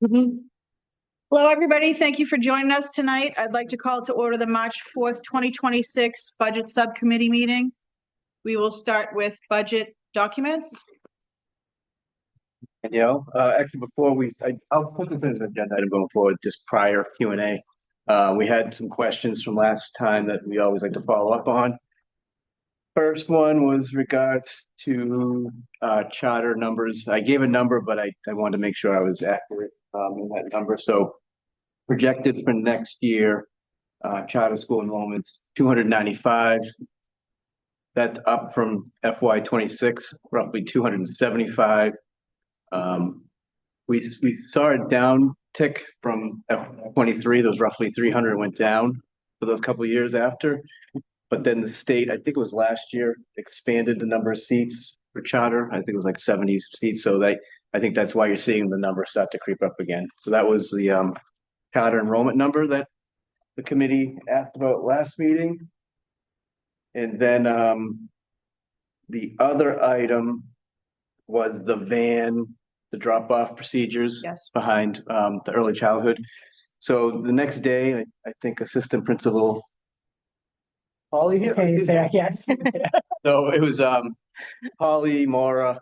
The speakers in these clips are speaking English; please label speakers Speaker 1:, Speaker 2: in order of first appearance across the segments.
Speaker 1: Mhm. Hello, everybody. Thank you for joining us tonight. I'd like to call to order the March 4th, 2026 Budget Subcommittee meeting. We will start with budget documents.
Speaker 2: Actually, I'll put this as an agenda item going forward, just prior Q&A. We had some questions from last time that we always like to follow up on. First one was regards to charter numbers. I gave a number, but I wanted to make sure I was accurate in that number. So projected for next year, charter school enrollments 295. That's up from FY 26, roughly 275. We saw a downtick from FY 23. Those roughly 300 went down for those couple of years after. But then the state, I think it was last year, expanded the number of seats for charter. I think it was like 70 seats. So I think that's why you're seeing the number start to creep up again. So that was the charter enrollment number that the committee asked about last meeting. And then the other item was the drop-off procedures behind the early childhood. So the next day, I think Assistant Principal Holly here.
Speaker 1: Okay, so yes.
Speaker 2: So it was Holly, Maura,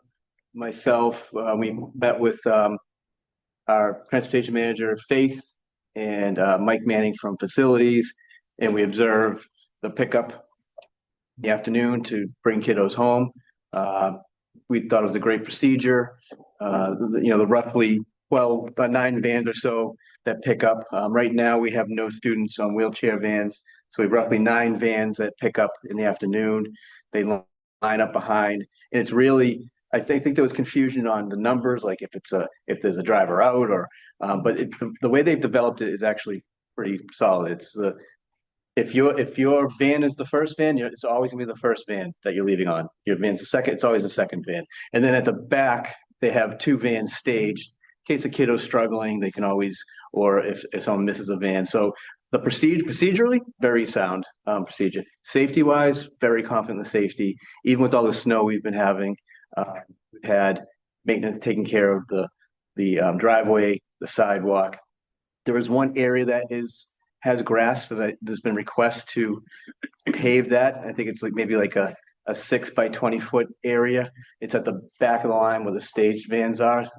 Speaker 2: myself. We met with our transportation manager, Faith, and Mike Manning from facilities, and we observed the pickup in the afternoon to bring kiddos home. We thought it was a great procedure. The roughly 9 vans or so that pick up. Right now, we have no students on wheelchair vans. So we have roughly 9 vans that pick up in the afternoon. They line up behind. And it's really, I think there was confusion on the numbers, like if there's a driver out but the way they've developed it is actually pretty solid. It's if your van is the first van, it's always gonna be the first van that you're leaving on. Your van's the second, it's always the second van. And then at the back, they have 2 vans staged. In case a kiddo's struggling, they can always, or if someone misses a van. So the procedurally, very sound procedure. Safety-wise, very confident in the safety. Even with all the snow we've been having, we've had maintenance taking care of the driveway, the sidewalk. There is one area that has grass, so that there's been requests to pave that. I think it's maybe a 6 by 20 foot area. It's at the back of the line where the staged vans are.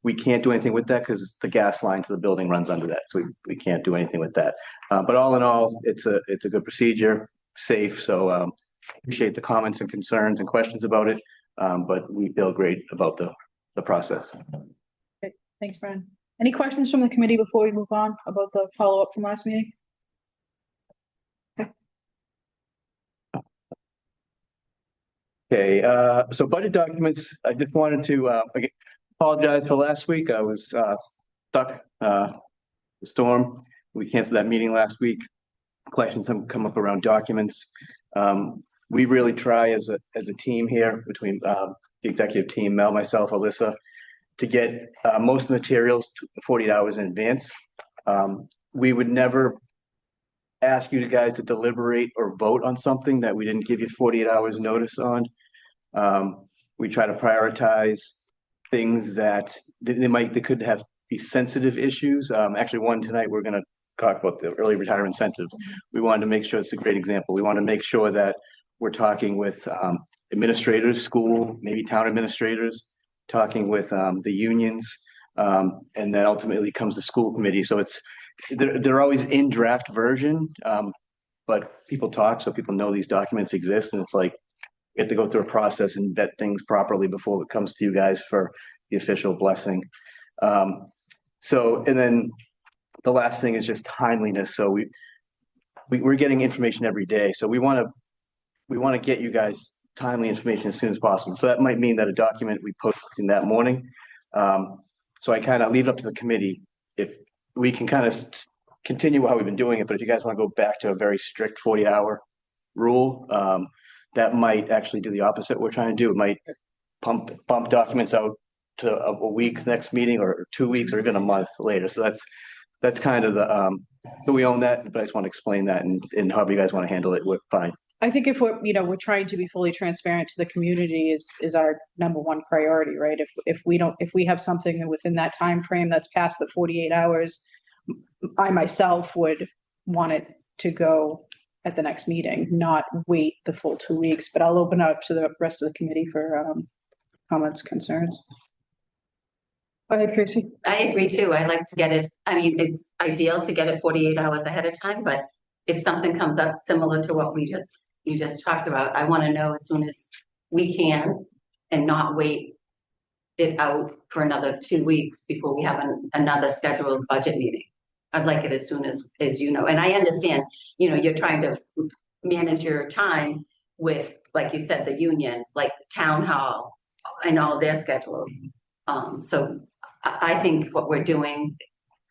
Speaker 2: We can't do anything with that because the gas line to the building runs under that. So we can't do anything with that. But all in all, it's a good procedure, safe. So appreciate the comments and concerns and questions about it. But we feel great about the process.
Speaker 1: Okay, thanks, Brian. Any questions from the committee before we move on about the follow-up from last meeting?
Speaker 2: Okay, so budget documents, I just wanted to apologize for last week. I was stuck, the storm. We canceled that meeting last week. Questions have come up around documents. We really try as a team here between the executive team, Mel, myself, Alyssa, to get most of the materials 48 hours in advance. We would never ask you guys to deliberate or vote on something that we didn't give you 48 hours notice on. We try to prioritize things that they could be sensitive issues. Actually, one tonight we're going to talk about the early retirement incentive. We wanted to make sure it's a great example. We want to make sure that we're talking with administrators, school, maybe town administrators, talking with the unions, and then ultimately comes the school committee. So they're always in draft version, but people talk, so people know these documents exist, and it's like you have to go through a process and vet things properly before it comes to you guys for the official blessing. And then the last thing is just timeliness. So we're getting information every day, so we want to get you guys timely information as soon as possible. So that might mean that a document we post in that morning. So I kind of leave it up to the committee if we can kind of continue how we've been doing it. But if you guys want to go back to a very strict 40-hour rule, that might actually do the opposite we're trying to do. It might bump documents out to a week next meeting, or 2 weeks, or even a month later. So that's kind of so we own that, but I just want to explain that, and however you guys want to handle it, we're fine.
Speaker 1: I think if we're trying to be fully transparent to the community is our number one priority, right? If we have something within that time frame that's past the 48 hours, I myself would want it to go at the next meeting, not wait the full 2 weeks, but I'll open up to the rest of the committee for comments, concerns. Go ahead, Tracy.
Speaker 3: I agree too. I like to get it, I mean, it's ideal to get it 48 hours ahead of time, but if something comes up similar to what you just talked about, I want to know as soon as we can and not wait it out for another 2 weeks before we have another scheduled budget meeting. I'd like it as soon as and I understand, you're trying to manage your time with, like you said, the union, like town hall and all their schedules. So I think what we're doing,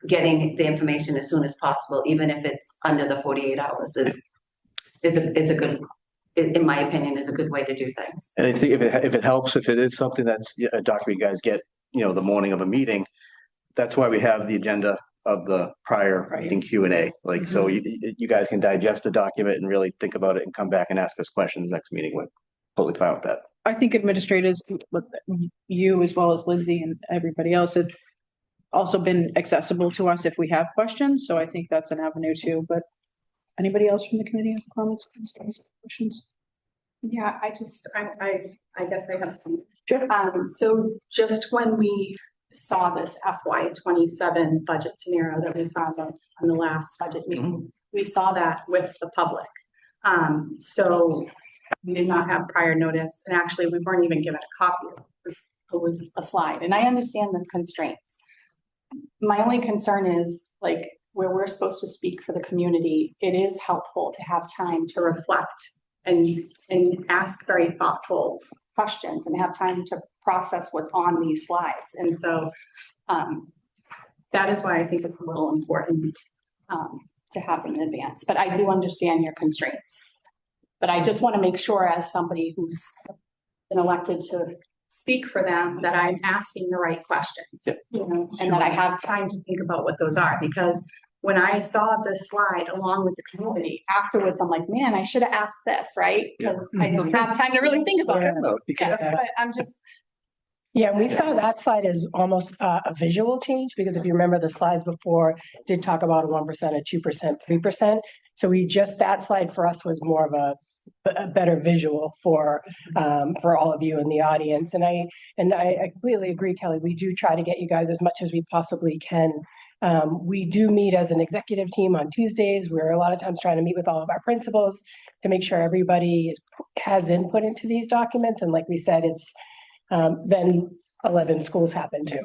Speaker 3: getting the information as soon as possible, even if it's under the 48 hours is a good, in my opinion, is a good way to do things.
Speaker 2: And I think if it helps, if it is something that's a document you guys get, the morning of a meeting, that's why we have the agenda of the prior meeting Q&A. Like, so you guys can digest the document and really think about it and come back and ask us questions next meeting. We're totally fine with that.
Speaker 1: I think administrators, you as well as Lindsay and everybody else, have also been accessible to us if we have questions. So I think that's an avenue too. But anybody else from the committee have comments, concerns, questions?
Speaker 4: Yeah, I guess I have some.
Speaker 1: Sure.
Speaker 4: So just when we saw this FY27 budget scenario that we saw on the last budget meeting, we saw that with the public. So we did not have prior notice, and actually we weren't even given a copy of it. It was a slide, and I understand the constraints. My only concern is, like, where we're supposed to speak for the community, it is helpful to have time to reflect and ask very thoughtful questions and have time to process what's on these slides. And so that is why I think it's a little important to have them in advance. But I do understand your constraints. But I just want to make sure, as somebody who's been elected to speak for them, that I'm asking the right questions, and that I have time to think about what those are. Because when I saw this slide along with the community afterwards, I'm like, man, I should have asked this, right? Because I didn't have time to really think about it. But I'm just.
Speaker 5: Yeah, we saw that slide as almost a visual change, because if you remember, the slides before did talk about a 1%, a 2%, 3%. So that slide for us was more of a better visual for all of you in the audience. And I completely agree, Kelly. We do try to get you guys as much as we possibly can. We do meet as an executive team on Tuesdays. We're a lot of times trying to meet with all of our principals to make sure everybody has input into these documents. And like we said, it's then 11 schools happen too.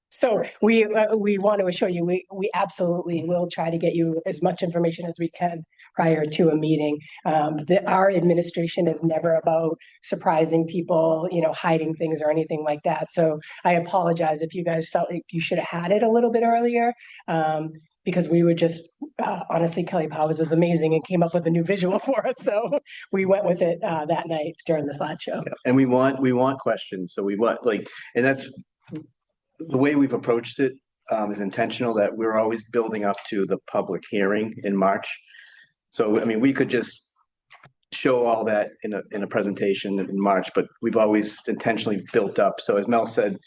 Speaker 5: So we want to assure you, we absolutely will try to get you as much information as we can prior to a meeting. Our administration is never about surprising people, hiding things or anything like that. So I apologize if you guys felt like you should have had it a little bit earlier. Because we were just, honestly, Kelly Powers is amazing and came up with a new visual for us. So we went with it that night during the slideshow.
Speaker 2: Yeah. And we want questions. So we want, and that's the way we've approached it, is intentional, that we're always building up to the public hearing in March. So, I mean, we could just show all that in a presentation in March, but we've always intentionally built up. So as Mel said,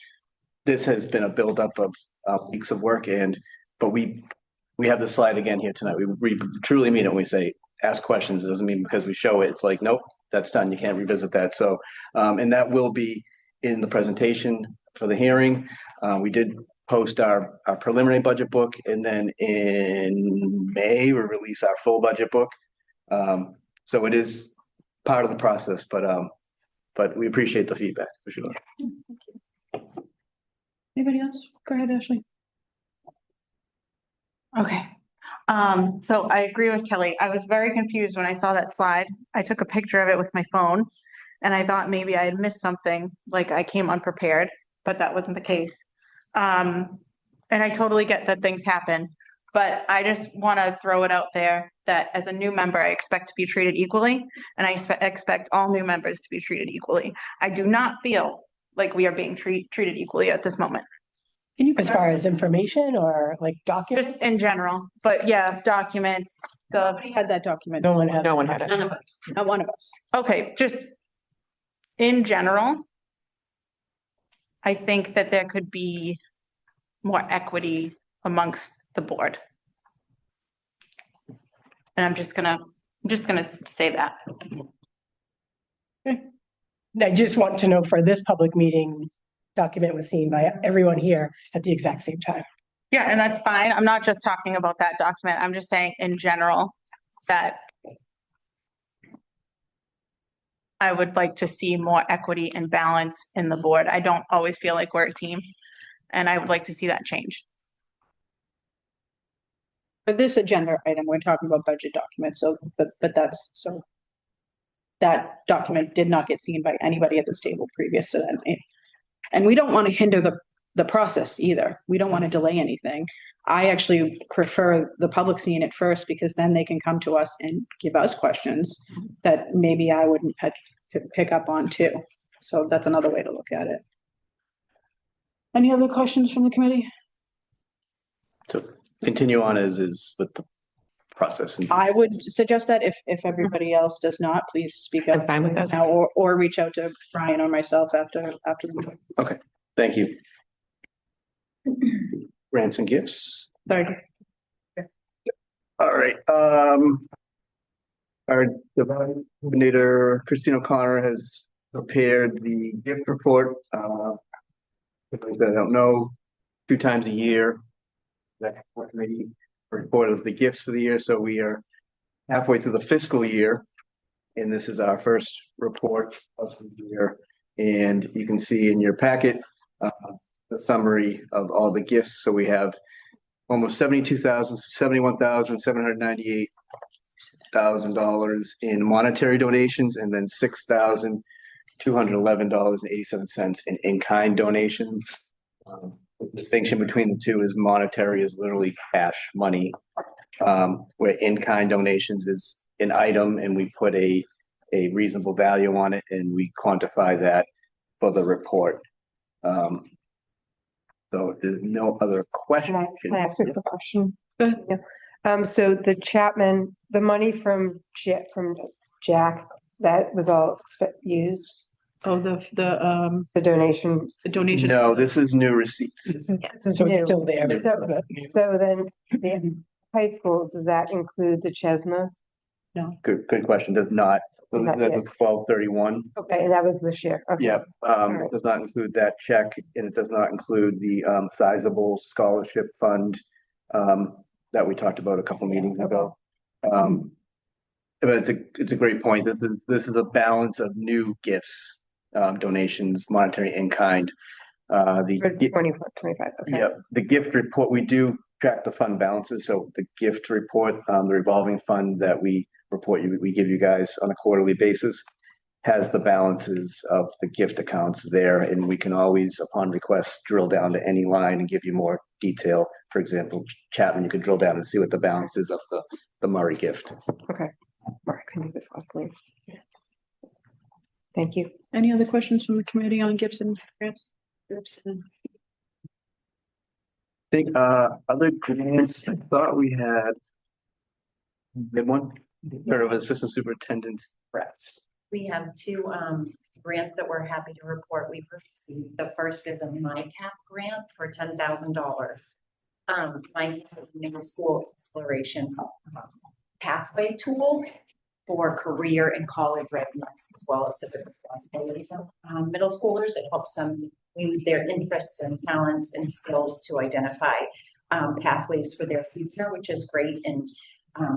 Speaker 2: this has been a buildup of weeks of work, but we have the slide again here tonight. We truly mean it when we say ask questions. It doesn't mean because we show it, it's like, nope, that's done. You can't revisit that. So, and that will be in the presentation for the hearing. We did post our preliminary budget book, and then in May, we'll release our full budget book. So it is part of the process, but we appreciate the feedback for sure.
Speaker 1: Anybody else? Go ahead, Ashley.
Speaker 6: Okay. So I agree with Kelly. I was very confused when I saw that slide. I took a picture of it with my phone and I thought maybe I had missed something, like I came unprepared, but that wasn't the case. And I totally get that things happen, but I just want to throw it out there that as a new member, I expect to be treated equally, and I expect all new members to be treated equally. I do not feel like we are being treated equally at this moment.
Speaker 5: As far as information or like documents?
Speaker 6: Just in general, but yeah, documents, the,
Speaker 1: We had that document.
Speaker 5: No one had.
Speaker 7: No one had it.
Speaker 3: None of us.
Speaker 1: Not one of us.
Speaker 6: okay, just in general. I think that there could be more equity amongst the board. And I'm just gonna say that.
Speaker 5: I just want to know for this public meeting, document was seen by everyone here at the exact same time.
Speaker 6: Yeah, and that's fine. I'm not just talking about that document. I'm just saying in general that I would like to see more equity and balance in the board. I don't always feel like we're a team, and I would like to see that change.
Speaker 1: For this agenda item, we're talking about budget documents, so, but that's, so that document did not get seen by anybody at this table previous to that. And we don't want to hinder the process either. We don't want to delay anything. I actually prefer the public seeing it first because then they can come to us and give us questions that maybe I wouldn't pick up on too. So that's another way to look at it. Any other questions from the committee?
Speaker 2: So continue on as is with the process. And
Speaker 1: I would suggest that if everybody else does not, please speak up
Speaker 7: I'm fine with that.
Speaker 1: now or reach out to Brian or myself after the meeting.
Speaker 2: thank you. Grants and gifts.
Speaker 1: Sorry.
Speaker 2: All right, our development coordinator, Christine O'Connor, has prepared the gift report. For those that don't know, 2 times a year, that committee report of the gifts for the year. So we are halfway through the fiscal year, and this is our first report of the year. And you can see in your packet the summary of all the gifts. So we have almost $71,798 in monetary donations, and then $6,211.87 in in-kind donations. The distinction between the two is monetary is literally cash money, where in-kind donations is an item and we put a reasonable value on it and we quantify that for the report. So if there's no other question.
Speaker 7: Can I ask you a question? Yeah. So the Chapman, the money from Jack, that was all used,
Speaker 1: Oh,
Speaker 7: the donation.
Speaker 1: the donation.
Speaker 2: No, this is new receipts.
Speaker 7: This
Speaker 5: So
Speaker 7: is
Speaker 5: it's
Speaker 7: new.
Speaker 5: still there.
Speaker 7: So then the high school, does that include the Chesna?
Speaker 2: Good question. Does not. So
Speaker 7: Not
Speaker 2: that's
Speaker 7: yet.
Speaker 2: 12/31.
Speaker 7: Okay, and that was this year. Okay.
Speaker 2: Yep,
Speaker 7: right.
Speaker 2: it does not include that check, and it does not include the sizable scholarship fund that we talked about a couple meetings ago. But it's a great point. This is a balance of new gifts, donations, monetary in kind.
Speaker 7: For 24, 25, okay.
Speaker 2: Yeah, the gift report, we do track the fund balances. So the gift report, the revolving fund that we give you guys on a quarterly basis has the balances of the gift accounts there. And we can always, upon request, drill down to any line and give you more detail. For example, Chapman, you could drill down and see what the balance is of the Murray gift.
Speaker 7: Okay. All right, can do this lastly. Thank you.
Speaker 1: Any other questions from the committee on gifts and grants?
Speaker 2: I think other grants, I thought we had one, sort of assistant superintendent grants.
Speaker 8: We have 2 grants that we're happy to report we've received. The first is a MyCap grant for $10,000. MyCap is a middle school exploration pathway tool for career and college readiness, as well as civic responsibilities of middle schoolers. It helps them use their interests and talents and skills to identify pathways for their future, which is great and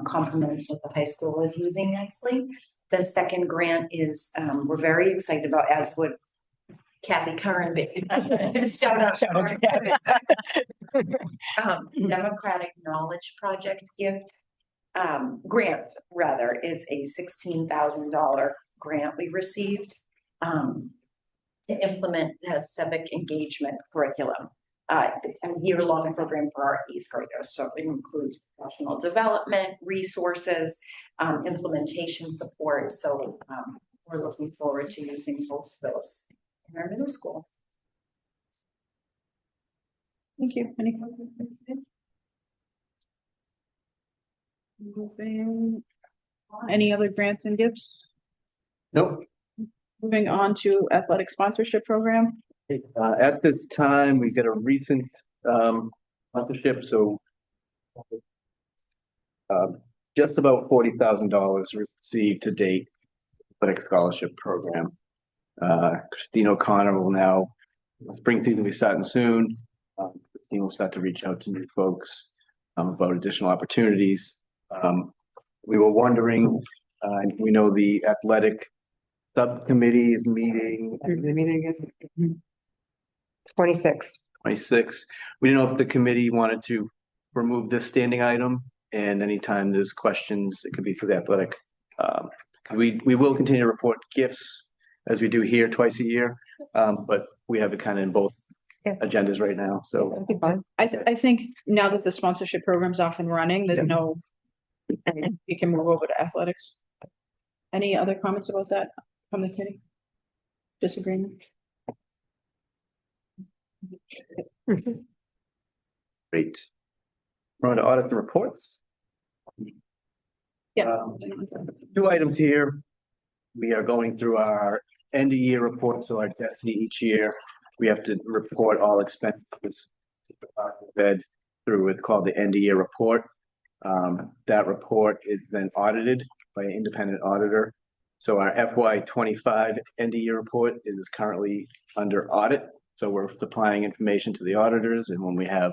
Speaker 8: complements what the high school is using nicely. The second grant is we're very excited about, as would Kathy Curran. Shout out to Democratic Knowledge Project gift. Grant rather is a $16,000 grant we received to implement the civic engagement curriculum, a year-long program for our 8th graders. So it includes professional development, resources, implementation support. So we're looking forward to using both of those in our middle school.
Speaker 1: Thank you. Any questions? Moving, any other grants and gifts?
Speaker 2: Nope.
Speaker 1: Moving on to athletic sponsorship program.
Speaker 2: At this time, we get a recent sponsorship, so just about $40,000 received to date, athletic scholarship program. Christine O'Connor will now, spring season will be starting soon. Christine will start to reach out to new folks about additional opportunities. We were wondering, we know the athletic subcommittee is meeting. Are they meeting again?
Speaker 7: 26.
Speaker 2: 26. We didn't know if the committee wanted to remove this standing item, and anytime there's questions, it could be for the athletic. We will continue to report gifts as we do here twice a year, but we have it kind of in both
Speaker 7: Yeah.
Speaker 2: agendas right now, so.
Speaker 7: That'd be fine.
Speaker 1: I think now that the sponsorship program's off and running, there's no, we can move over to athletics. Any other comments about that from the committee? Disagreements?
Speaker 2: Great. We're on to audit the reports.
Speaker 1: Yeah.
Speaker 2: Two items here. We are going through our end of year reports for our DESI each year. We have to report all expenses fed through what's called the end of year report. That report is then audited by an independent auditor. So our FY25 end of year report is currently under audit. So we're supplying information to the auditors, and when we have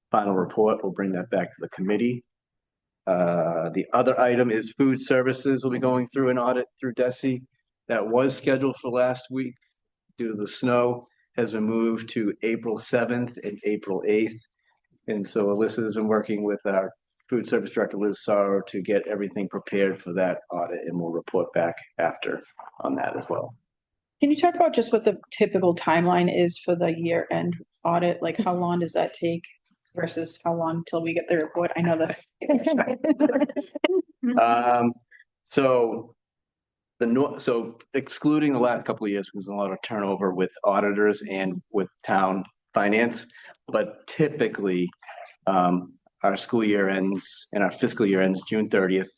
Speaker 2: final report, we'll bring that back to the committee. The other item is food services. We'll be going through an audit through DESI. That was scheduled for last week due to the snow, has been moved to April 7th and April 8th. And so Alyssa has been working with our food service director, Liz Sorrow, to get everything prepared for that audit, and we'll report back after on that as well.
Speaker 1: Can you talk about just what the typical timeline is for the year end audit? Like how long does that take versus how long till we get the report? I know that's.
Speaker 2: So excluding the last couple of years, because there's a lot of turnover with auditors and with town finance, but typically our school year ends and our fiscal year ends June 30th.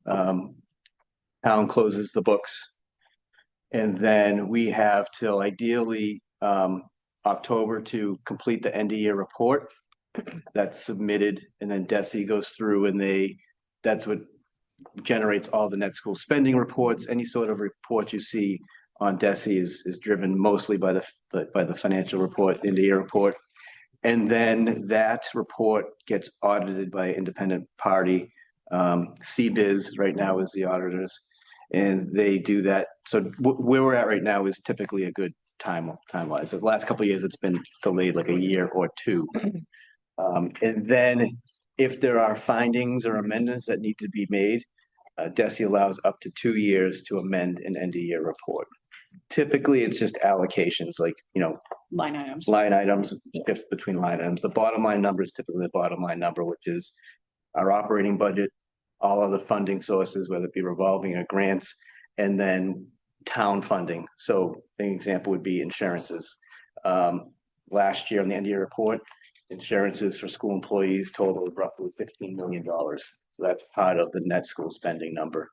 Speaker 2: Town closes the books. And then we have till ideally October to complete the end of year report. That's submitted, and then DESI goes through and that's what generates all the net school spending reports. Any sort of report you see on DESI is driven mostly by the financial report, end of year report. And then that report gets audited by an independent party. CBIZ right now is the auditors, and they do that. So where we're at right now is typically a good time-wise. So the last couple of years, it's been delayed like a year or two. And then if there are findings or amendments that need to be made, DESI allows up to 2 years to amend an end of year report. Typically, it's just allocations, like,
Speaker 1: Line items.
Speaker 2: line items, shifts between line items. The bottom line number is typically the bottom line number, which is our operating budget, all other funding sources, whether it be revolving or grants, and then town funding. So an example would be insurances. Last year on the end of year report, insurances for school employees totaled roughly $15 million. So that's part of the net school spending number.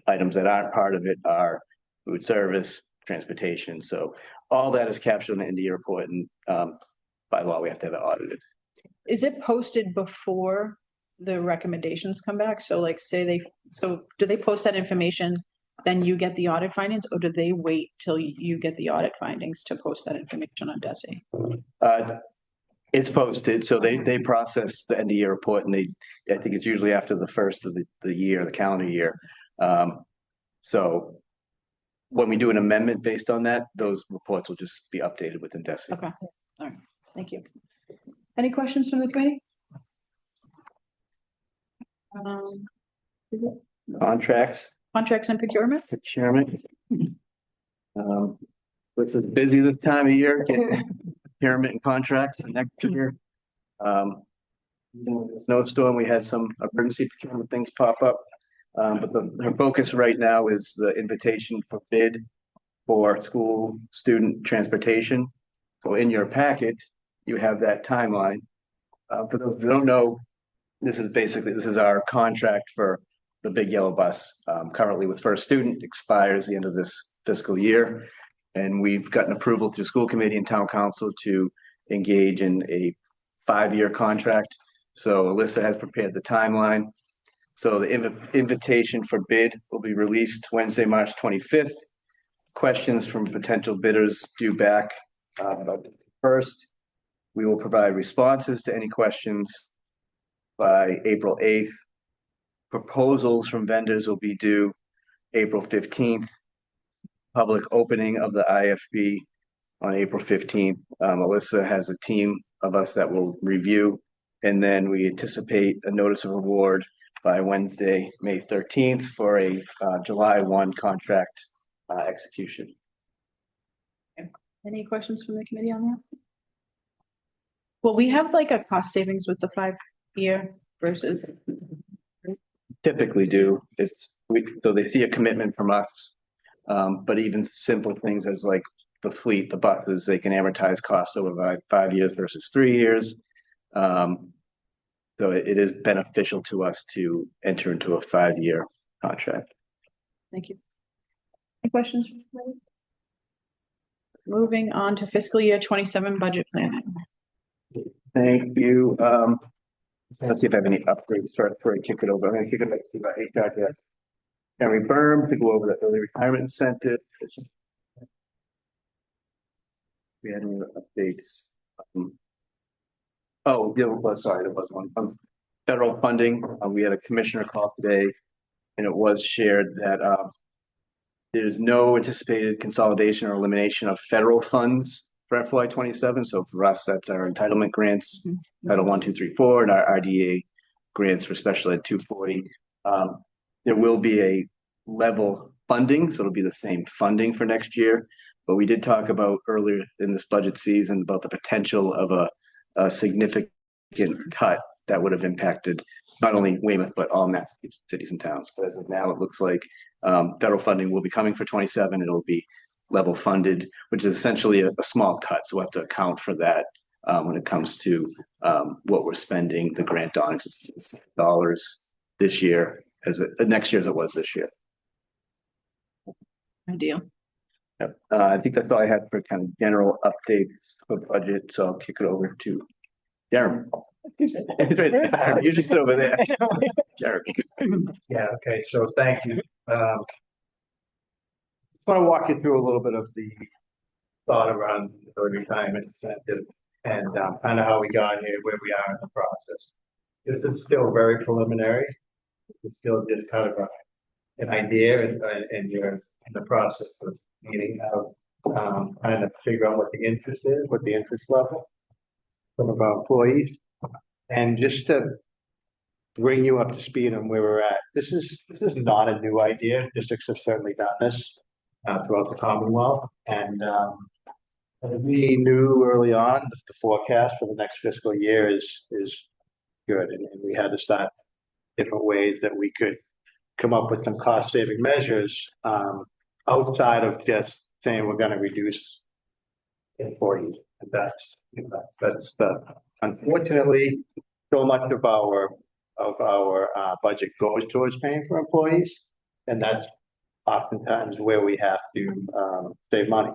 Speaker 2: Items that aren't part of it are food service, transportation. So all that is captured in the end of year report, and by law, we have to have it audited.
Speaker 1: Is it posted before the recommendations come back? So like do they post that information, then you get the audit findings, or do they wait till you get the audit findings to post that information on DESI?
Speaker 2: It's posted, so they process the end of year report, and I think it's usually after the first of the year, the calendar year. So when we do an amendment based on that, those reports will just be updated within DESI.
Speaker 1: Okay, all right, thank you. Any questions from the committee?
Speaker 2: Contracts,
Speaker 1: Contracts and procurement?
Speaker 2: procurement. This is busy this time of year, getting procurement and contracts for next year. The snowstorm, we had some emergency procurement things pop up. But the focus right now is the invitation for bid for school student transportation. So in your packet, you have that timeline. For those who don't know, this is our contract for the big yellow bus. Currently with First Student, expires the end of this fiscal year. And we've gotten approval through school committee and town council to engage in a 5-year contract. So Alyssa has prepared the timeline. So the invitation for bid will be released Wednesday, March 25th. Questions from potential bidders due back first. We will provide responses to any questions by April 8th. Proposals from vendors will be due April 15th. Public opening of the IFB on April 15th. Alyssa has a team of us that will review, and then we anticipate a notice of award by Wednesday, May 13th for a July 1 contract execution.
Speaker 1: Any questions from the committee on that? Well, we have like a cost savings with the 5-year versus.
Speaker 2: Typically do. So they see a commitment from us. But even simple things as like the fleet, the buses, they can amortize costs over 5 years versus 3 years. So it is beneficial to us to enter into a 5-year contract.
Speaker 1: Thank you. Any questions? from the committee? Moving on to fiscal year 27 budget planning.
Speaker 2: Thank you. Let's see if I have any upgrades before I kick it over. I'm going to kick it back to my HR here. Gary Berm to go over the early retirement incentive. We had any updates. Oh, there was one. Federal funding. We had a commissioner call today, and it was shared that there's no anticipated consolidation or elimination of federal funds for FY27. So for us, that's our entitlement grants, Title 1, 2, 3, 4, and our RDA grants for special ed 240. There will be a level funding, so it'll be the same funding for next year. But we did talk about earlier in this budget season about the potential of a significant cut that would have impacted not only Weymouth, but all Massachusetts cities and towns. But as of now, it looks like federal funding will be coming for 27. It'll be level funded, which is essentially a small cut. So we'll have to account for that when it comes to what we're spending the grant on. It's dollars this year next year as it was this year.
Speaker 1: Ideal.
Speaker 2: Yep. I think that's all I had for kind of general updates for budget. So I'll kick it over to Jeremy. You're just over there. Jeremy.
Speaker 9: Yeah, okay, so thank you. I want to walk you through a little bit of the thought around the retirement incentive and kind of how we got here, where we are in the process. This is still very preliminary. It's still just kind of an idea, and you're in the process of getting out, trying to figure out what the interest is, what the interest level some of our employees, and just to bring you up to speed on where we're at. This is not a new idea. Districts have certainly done this throughout the Commonwealth, and we knew early on that the forecast for the next fiscal year is good, and we had to start different ways that we could come up with some cost saving measures outside of just saying we're going to reduce employees. And that's the unfortunately so much of our budget goes towards paying for employees, and that's oftentimes where we have to save money.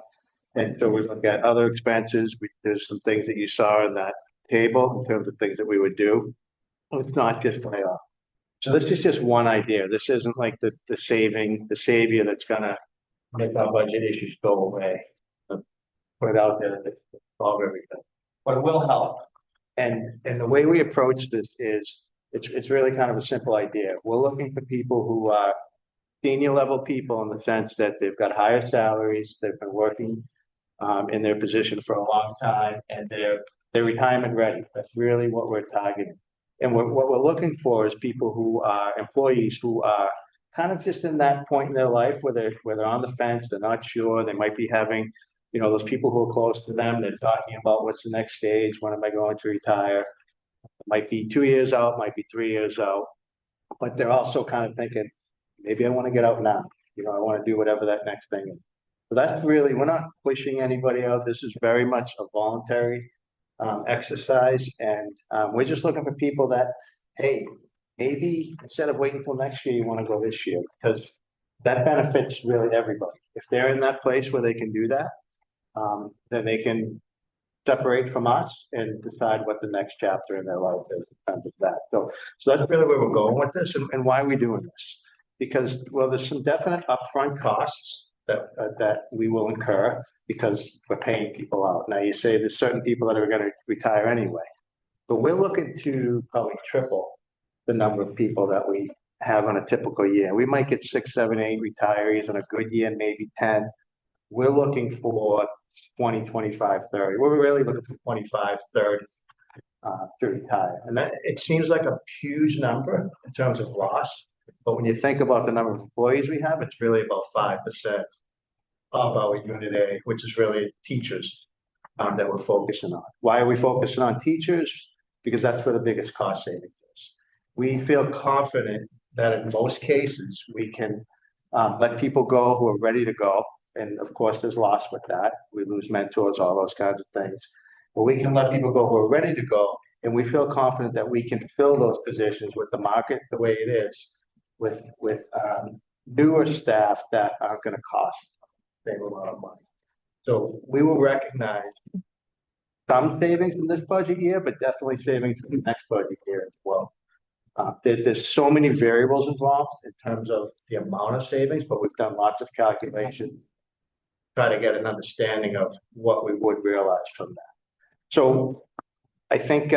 Speaker 9: And so we look at other expenses. There's some things that you saw in that table in terms of things that we would do. It's not just layoff. So this is just one idea. This isn't like the savior that's gonna make our budget issues go away. Put it out there to solve everything, but it will help. And the way we approach this is it's really kind of a simple idea. We're looking for people who are senior level people in the sense that they've got higher salaries, they've been working in their position for a long time, and they're retirement ready. That's really what we're targeting. And what we're looking for is people who are employees who are kind of just in that point in their life where they're on the fence, they're not sure, they might be having, those people who are close to them, they're talking about what's the next stage, when am I going to retire? It might be 2 years out, might be 3 years out, but they're also kind of thinking, maybe I want to get out now. I want to do whatever that next thing is. So that's really, we're not pushing anybody out. This is very much a voluntary exercise, and we're just looking for people that, hey, maybe instead of waiting till next year, you want to go this year, because that benefits really everybody. If they're in that place where they can do that, then they can separate from us and decide what the next chapter in their life is in terms of that. So that's really where we're going with this, and why are we doing this? Because, well, there's some definite upfront costs that we will incur because we're paying people out. Now, you say there's certain people that are going to retire anyway, but we're looking to probably triple the number of people that we have on a typical year. We might get 6, 7, 8 retirees on a good year, maybe 10. We're looking for 20, 25, 30. We're really looking for 25, 30 to retire. And that, it seems like a huge number in terms of loss. But when you think about the number of employees we have, it's really about 5% of our unit A, which is really teachers that we're focusing on. Why are we focusing on teachers? Because that's where the biggest cost savings is. We feel confident that in most cases, we can let people go who are ready to go. And of course, there's loss with that. We lose mentors, all those kinds of things. But we can let people go who are ready to go. And we feel confident that we can fill those positions with the market the way it is, with newer staff that aren't going to cost them a lot of money. So we will recognize some savings in this budget year, but definitely savings in the next budget year as well. There's so many variables involved in terms of the amount of savings, but we've done lots of calculations, try to get an understanding of what we would realize from that. So I think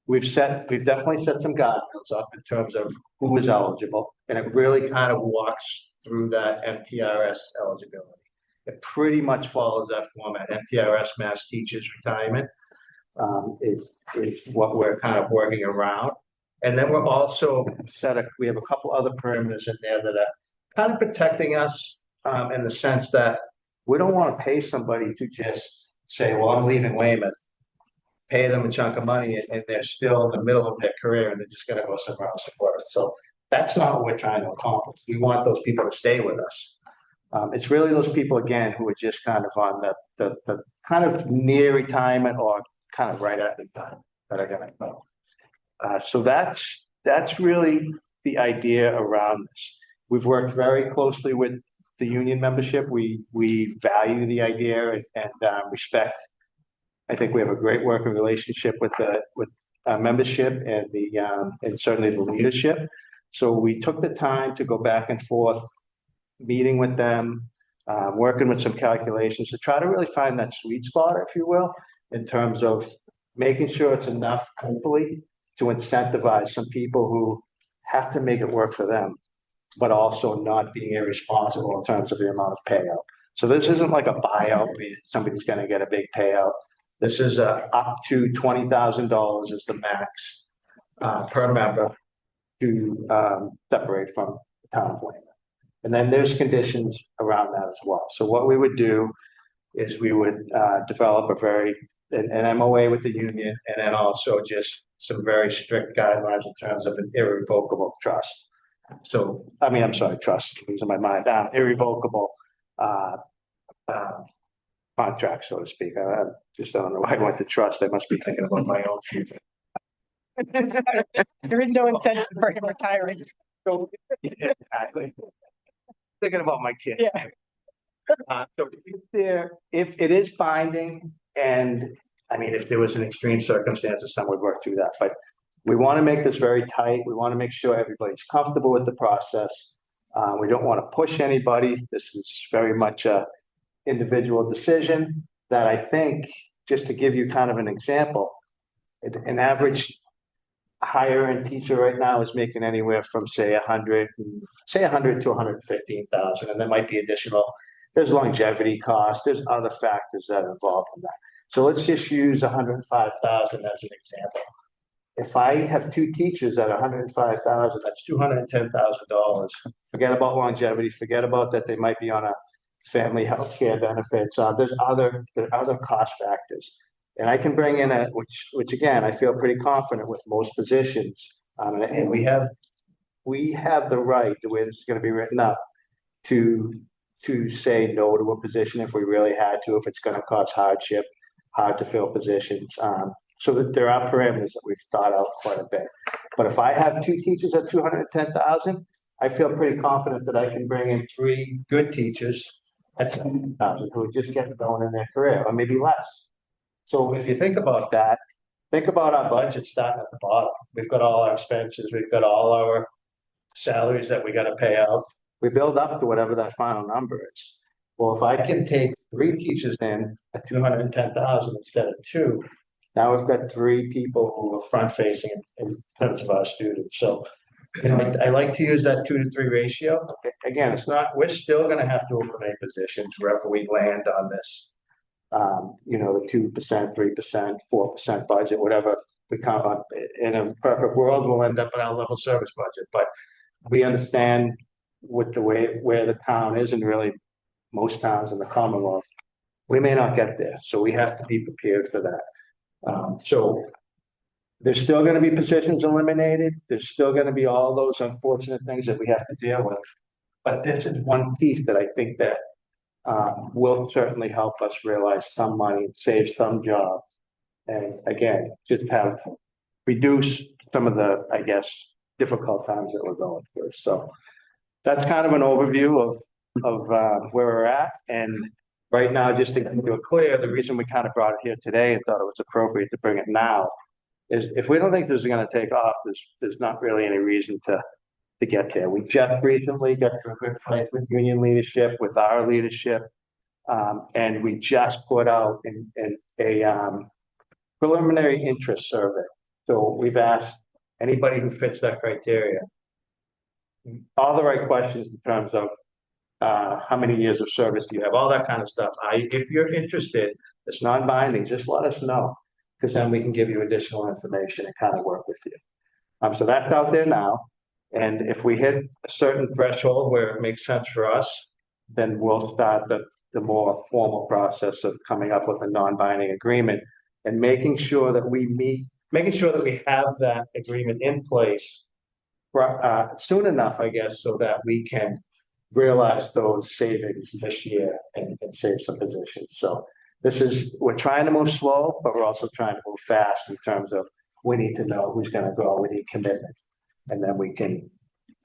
Speaker 9: we've definitely set some guidelines up in terms of who is eligible, and it really kind of walks through that MTRS eligibility. It pretty much follows that format. MTRS, Mass Teachers Retirement, is what we're kind of working around. And then we're also we have a couple other parameters in there that are kind of protecting us in the sense that we don't want to pay somebody to just say, well, I'm leaving Weymouth, pay them a chunk of money, and they're still in the middle of their career and they're just going to go somewhere else to work. So that's not what we're trying to accomplish. We want those people to stay with us. It's really those people, again, who are just kind of on the kind of near retirement or kind of right at retirement that are going to go. So that's really the idea around this. We've worked very closely with the union membership. We value the idea and respect. I think we have a great working relationship with our membership and certainly the leadership. So we took the time to go back and forth, meeting with them, working with some calculations to try to really find that sweet spot, if you will, in terms of making sure it's enough, hopefully, to incentivize some people who have to make it work for them, but also not being irresponsible in terms of the amount of payout. So this isn't like a buyout where somebody's going to get a big payout. This is up to $20,000 is the max per member to separate from the town of Weymouth. And then there's conditions around that as well. So what we would do is we would develop an MOA with the union, and then also just some very strict guidelines in terms of an irrevocable trust. So, I'm sorry, trust, losing my mind, irrevocable contract, so to speak. I just don't know why I went to trust. I must be thinking about my own future.
Speaker 5: There is no incentive for him retiring.
Speaker 9: Yeah, exactly. Thinking about my kid.
Speaker 5: Yeah.
Speaker 9: So if it is binding, and if there was an extreme circumstances, some would work through that. But we want to make this very tight. We want to make sure everybody's comfortable with the process. We don't want to push anybody. This is very much a individual decision that I think, just to give you kind of an example, an average higher end teacher right now is making anywhere from say 100 to 115,000, and there might be additional. There's longevity costs. There's other factors that are involved in that. So let's just use 105,000 as an example. If I have two teachers at 105,000, that's $210,000. Forget about longevity. Forget about that they might be on a family health care benefits. There are other cost factors. And I can bring in which again, I feel pretty confident with most positions. And we have the right, the way this is going to be written up, to say no to a position if we really had to, if it's going to cause hard to fill positions. So that there are parameters that we've thought out quite a bit. But if I have two teachers at 210,000, I feel pretty confident that I can bring in three good teachers at 70,000 who are just getting going in their career, or maybe less. So if you think about that, think about our budget starting at the bottom. We've got all our expenses, we've got all our salaries that we gotta pay out. We build up to whatever that final number is. Well, if I can take three teachers in at 210,000 instead of two, now we've got three people who are front facing in terms of our students. So, you know, I like to use that 2 to 3 ratio. Again, it's not, we're still gonna have to eliminate positions wherever we land on this. You know, the 2%, 3%, 4% budget, whatever we come up. In a perfect world, we'll end up in our level service budget, but we understand with the way where the town is, and really most towns in the Commonwealth, we may not get there, so we have to be prepared for that. So there's still going to be positions eliminated. There's still going to be all those unfortunate things that we have to deal with. But this is one piece that I think that will certainly help us realize some money, save some jobs, and again, just have reduce some of the, I guess, difficult times that we're going through. So that's kind of an overview of where we're at. And right now, just to get it clear, the reason we kind of brought it here today and thought it was appropriate to bring it now is if we don't think this is going to take off, there's not really any reason to get there. We just recently got to a good place with union leadership, with our leadership, and we just put out a preliminary interest survey. So we've asked anybody who fits that criteria all the right questions in terms of how many years of service do you have, all that kind of stuff. If you're interested, it's non-binding, just let us know, because then we can give you additional information and kind of work with you. So that's out there now. And if we hit a certain threshold where it makes sense for us, then we'll start the more formal process of coming up with a non-binding agreement and making sure that we have that agreement in place soon enough, I guess, so that we can realize those savings this year and save some positions. So we're trying to move slow, but we're also trying to move fast in terms of we need to know who's going to go, we need commitment, and then we can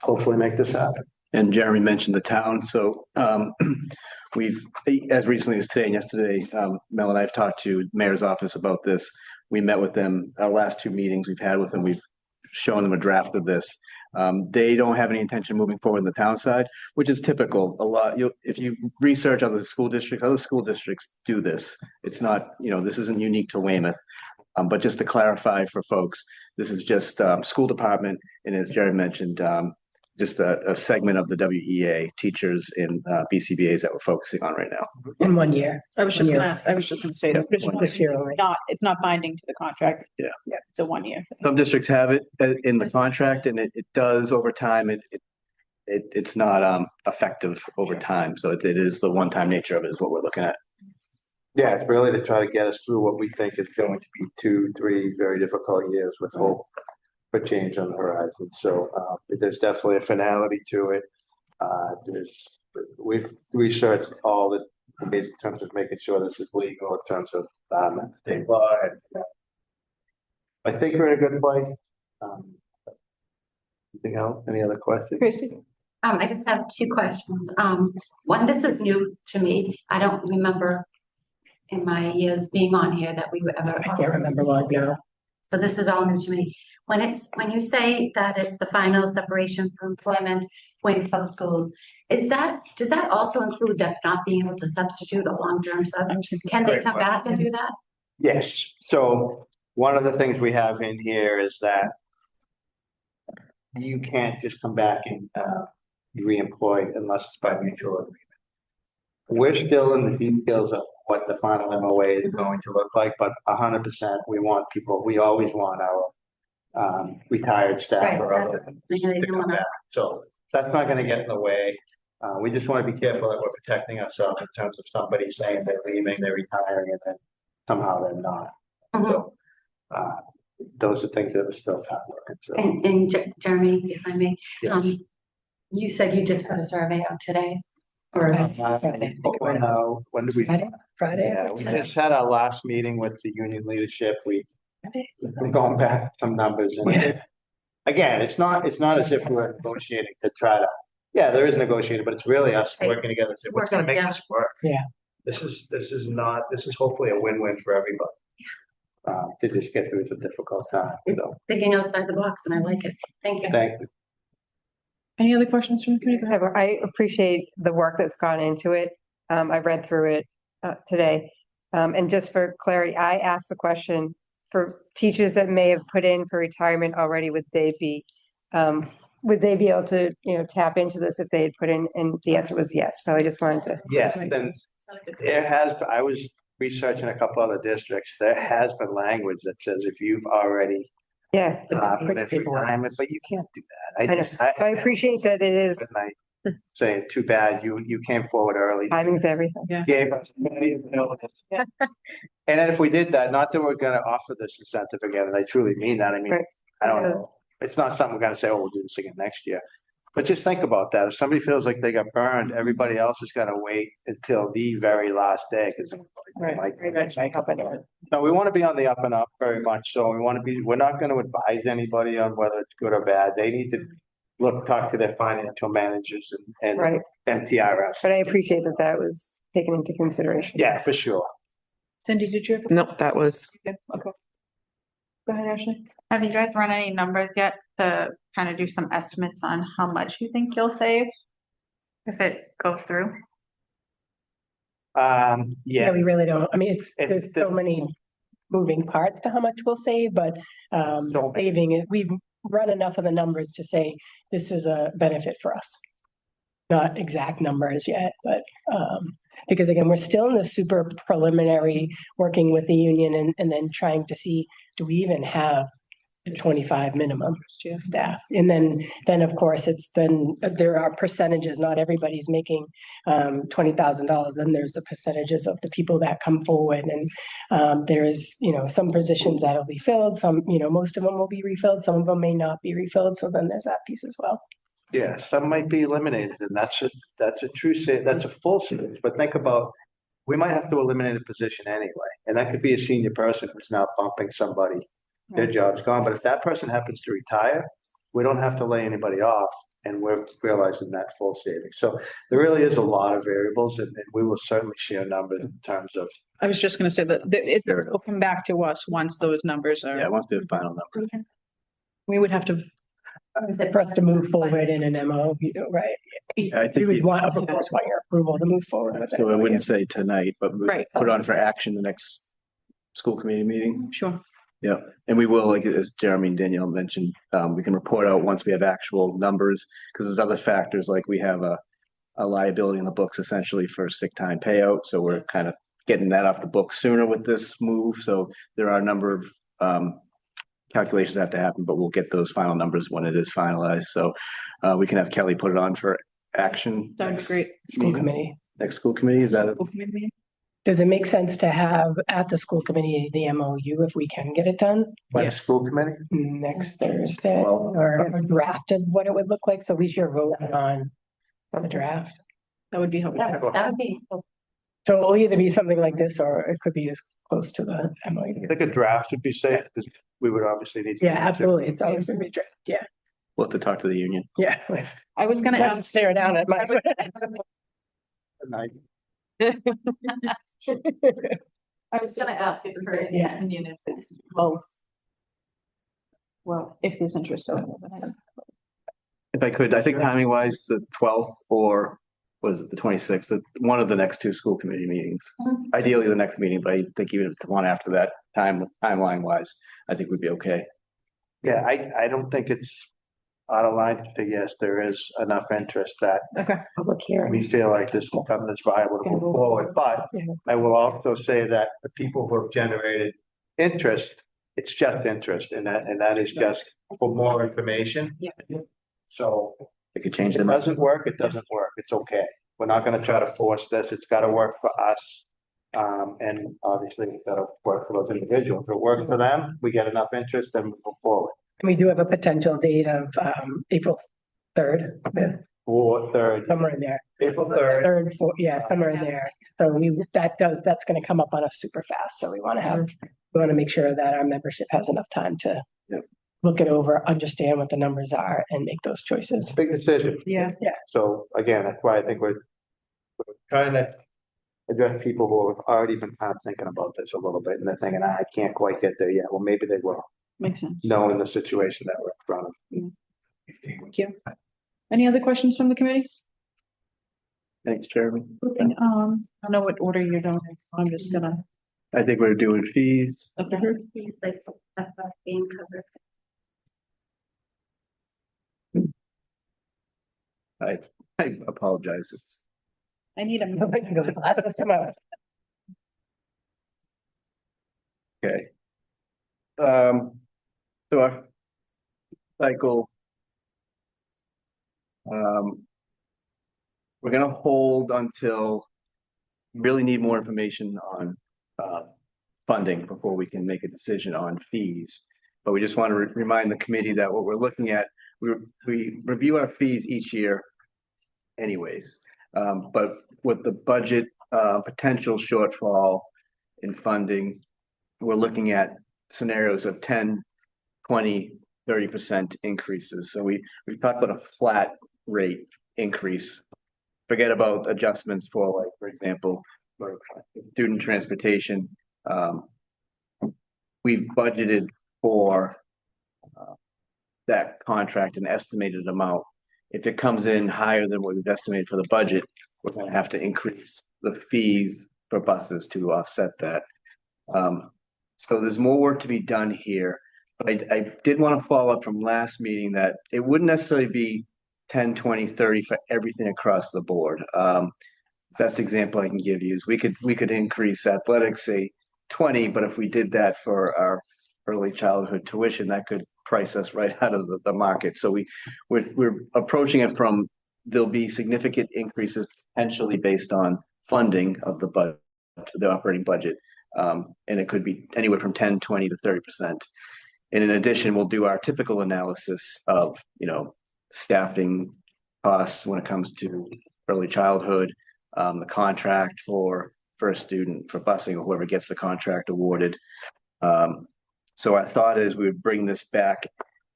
Speaker 9: hopefully make this happen.
Speaker 2: And Jeremy mentioned the town, so we've, as recently as today and yesterday, Mel and I have talked to Mayor's office about this. We met with them, our last two meetings we've had with them, we've shown them a draft of this. They don't have any intention of moving forward on the town side, which is typical. If you research other school districts do this. It's not, this isn't unique to Weymouth. But just to clarify for folks, this is just school department, and as Jerry mentioned, just a segment of the WEA teachers in BCBA's that we're focusing on right now.
Speaker 5: In 1 year.
Speaker 1: I was just gonna say that
Speaker 5: This year only.
Speaker 1: it's not binding to the contract.
Speaker 2: Yeah.
Speaker 1: It's a 1 year thing.
Speaker 2: Some districts have it in the contract, and it does over time. It's not effective over time. So it is the one-time nature of it is what we're looking at.
Speaker 9: Yeah, it's really to try to get us through what we think is going to be 2, 3 very difficult years with hope for change on the horizon. So there's definitely a finality to it. We've researched all the ways in terms of making sure this is legal in terms of state law. And, I think we're in a good place. Anything else? Any other questions?
Speaker 5: Christy?
Speaker 3: I just have two questions. One, this is new to me. I don't remember in my years being on here that we were ever.
Speaker 5: I can't remember long ago.
Speaker 3: So this is all new to me. When you say that it's the final separation from employment, Weymouth Public Schools, does that also include that not being able to substitute a long-term sub? Can they come back and do that?
Speaker 9: Yes. So one of the things we have in here is that you can't just come back and be reemployed unless it's by mutual agreement. We're still in the details of what the final MOA is going to look like, but 100% we always want our retired staff or other to come back. So that's not going to get in the way. We just want to be careful that we're protecting ourselves in terms of somebody saying they're leaving, they're retiring, and then somehow they're not. So those are things that we're still kind of working through.
Speaker 3: And Jeremy, if I may,
Speaker 9: Yes.
Speaker 3: you said you just put a survey out today. Or
Speaker 9: When did we?
Speaker 5: Friday.
Speaker 9: Yeah, we just had our last meeting with the union leadership. We're going back some numbers and again, it's not as if we're negotiating to try to, yeah, there is negotiating, but it's really us working together. So what's gonna make this work?
Speaker 5: Yeah.
Speaker 9: This is hopefully a win-win for everybody. To just get through the difficult time, so,
Speaker 3: thinking outside the box, and I like it. Thank you.
Speaker 9: thank you.
Speaker 1: Any other questions from the committee? Go ahead.
Speaker 7: I appreciate the work that's gone into it. I read through it today. And just for clarity, I asked the question for teachers that may have put in for retirement already, would they be able to, tap into this if they had put in? And the answer was yes. So I just wanted to.
Speaker 9: Yes, then I was researching a couple other districts. There has been language that says if you've already
Speaker 7: Yeah.
Speaker 9: put in for retirement, but you can't do that.
Speaker 7: I know. So I appreciate that it is,
Speaker 9: Saying, too bad, you came forward early.
Speaker 7: timing's everything.
Speaker 9: Gave us plenty of notice. And then if we did that, not that we're gonna offer this incentive again, and I truly mean that, I mean,
Speaker 7: Right.
Speaker 9: I don't know. It's not something we're gonna say, oh, we'll do this again next year. But just think about that. If somebody feels like they got burned, everybody else is gonna wait until the very last day, because. No, we want to be on the up and up very much. So we're not going to advise anybody on whether it's good or bad. They need to talk to their financial managers and
Speaker 7: Right.
Speaker 9: MTRS.
Speaker 7: But I appreciate that that was taken into consideration.
Speaker 9: Yeah, for sure.
Speaker 1: Cindy, did you have?
Speaker 10: Nope, that was.
Speaker 1: Okay. Go ahead, Ashley.
Speaker 6: Have you guys run any numbers yet to kind of do some estimates on how much you think you'll save if it goes through?
Speaker 5: Yeah,
Speaker 9: Yeah,
Speaker 5: we really don't. I mean,
Speaker 9: It's
Speaker 5: there's so many moving parts to how much we'll save, but
Speaker 9: So many.
Speaker 5: saving it, we've run enough of the numbers to say this is a benefit for us. Not exact numbers yet, but because again, we're still in the super preliminary working with the union and then trying to see, do we even have a 25 minimum staff? And then of course, there are percentages, not everybody's making $20,000. And there's the percentages of the people that come forward. And there's, some positions that'll be filled, some, most of them will be refilled, some of them may not be refilled. So then there's that piece as well.
Speaker 9: yeah, some might be eliminated, and that's a true that's a full savings. But think about, we might have to eliminate a position anyway, and that could be a senior person who's now bumping somebody. Their job's gone, but if that person happens to retire, we don't have to lay anybody off, and we're realizing that full savings. So there really is a lot of variables, and we will certainly share numbers in terms of.
Speaker 1: I was just gonna say that it'll come back to us once those numbers are.
Speaker 2: Yeah, once we have final numbers.
Speaker 1: We would have to.
Speaker 5: For us to move forward in an MO, right?
Speaker 2: I
Speaker 5: We
Speaker 2: think
Speaker 5: would want, of course, want your approval to move forward with it.
Speaker 2: so. I wouldn't say tonight, but we
Speaker 1: Right.
Speaker 2: put on for action the next school committee meeting.
Speaker 1: Sure.
Speaker 2: Yeah, and we will, like as Jeremy and Danielle mentioned, we can report out once we have actual numbers, because there's other factors, like we have a liability in the books essentially for sick time payout. So we're kind of getting that off the books sooner with this move. So there are a number of calculations that have to happen, but we'll get those final numbers when it is finalized. So we can have Kelly put it on for action.
Speaker 1: That'd be great.
Speaker 5: School committee.
Speaker 2: Next school committee, is that it?
Speaker 1: School committee meeting?
Speaker 5: Does it make sense to have at the school committee, the MOU, if we can get it done
Speaker 9: By the school committee?
Speaker 5: next Thursday, or a draft of what it would look like? So we should vote on the draft.
Speaker 1: That would be helpful.
Speaker 3: That would be,
Speaker 5: So it'll either be something like this, or it could be as close to the
Speaker 9: I
Speaker 5: MOU.
Speaker 9: think a draft would be safe, because we would obviously need to.
Speaker 5: Yeah, absolutely. It's always gonna be draft. Yeah,
Speaker 2: We'll have to talk to the union.
Speaker 5: yeah.
Speaker 1: I was gonna
Speaker 5: Not to
Speaker 1: ask,
Speaker 5: stare down at my.
Speaker 1: I was gonna ask if for his
Speaker 5: Yeah.
Speaker 1: opinion if it's well, if there's interest.
Speaker 2: If I could, I think timing wise, the 12th or was it the 26th, one of the next two school committee meetings. Ideally the next meeting, but I think even if it's one after that timeline wise, I think we'd be okay.
Speaker 9: Yeah, I don't think it's out of line to say, yes, there is enough interest that
Speaker 1: Okay.
Speaker 5: Public hearing.
Speaker 9: we feel like this is something that's viable to move forward. But
Speaker 5: Yeah.
Speaker 9: I will also say that the people who have generated interest, it's just interest, and that is just for more information.
Speaker 3: Yeah.
Speaker 9: So
Speaker 2: It could
Speaker 9: if
Speaker 2: change
Speaker 9: it
Speaker 2: the.
Speaker 9: doesn't work, it doesn't work. It's okay. We're not gonna try to force this. It's gotta work for us. And obviously it's gotta work for those individuals. If it works for them, we get enough interest, then we go forward.
Speaker 5: We do have a potential date of April 3rd with
Speaker 9: 4th, 3rd,
Speaker 5: somewhere in there.
Speaker 9: April 3rd.
Speaker 5: Third, fourth, yeah, somewhere in there. So that's gonna come up on us super fast. So we want to make sure that our membership has enough time to look it over, understand what the numbers are and make those choices.
Speaker 9: Big decision.
Speaker 1: Yeah.
Speaker 9: So again, that's why I think we're trying to address people who have already been kind of thinking about this a little bit and they're thinking, I can't quite get there yet. Well, maybe they will,
Speaker 1: Makes sense.
Speaker 9: knowing the situation that we're in front of.
Speaker 1: Thank you. Any other questions from the committee?
Speaker 2: Thanks, Jeremy.
Speaker 1: I don't know what order you're doing. So I'm just gonna.
Speaker 2: I think we're doing fees.
Speaker 1: Okay.
Speaker 3: Like, being covered.
Speaker 2: I apologize. It's
Speaker 1: I need a.
Speaker 2: okay. So our cycle. We're gonna hold until we really need more information on funding before we can make a decision on fees. But we just want to remind the committee that what we're looking at, we review our fees each year anyways. But with the budget potential shortfall in funding, we're looking at scenarios of 10, 20, 30% increases. So we talked about a flat rate increase. Forget about adjustments for, like, for example, for student transportation. We budgeted for that contract an estimated amount. If it comes in higher than what we've estimated for the budget, we're going to have to increase the fees for buses to offset that. So there's more work to be done here. But I did want to follow up from last meeting that it wouldn't necessarily be 10, 20, 30 for everything across the board. Best example I can give you is we could increase athletics, say 20, but if we did that for our early childhood tuition, that could price us right out of the market. So we're approaching it from, there'll be significant increases potentially based on funding of the budget, the operating budget. And it could be anywhere from 10, 20 to 30%. And in addition, we'll do our typical analysis of, staffing costs when it comes to early childhood, the contract for a student for busing or whoever gets the contract awarded. So our thought is we would bring this back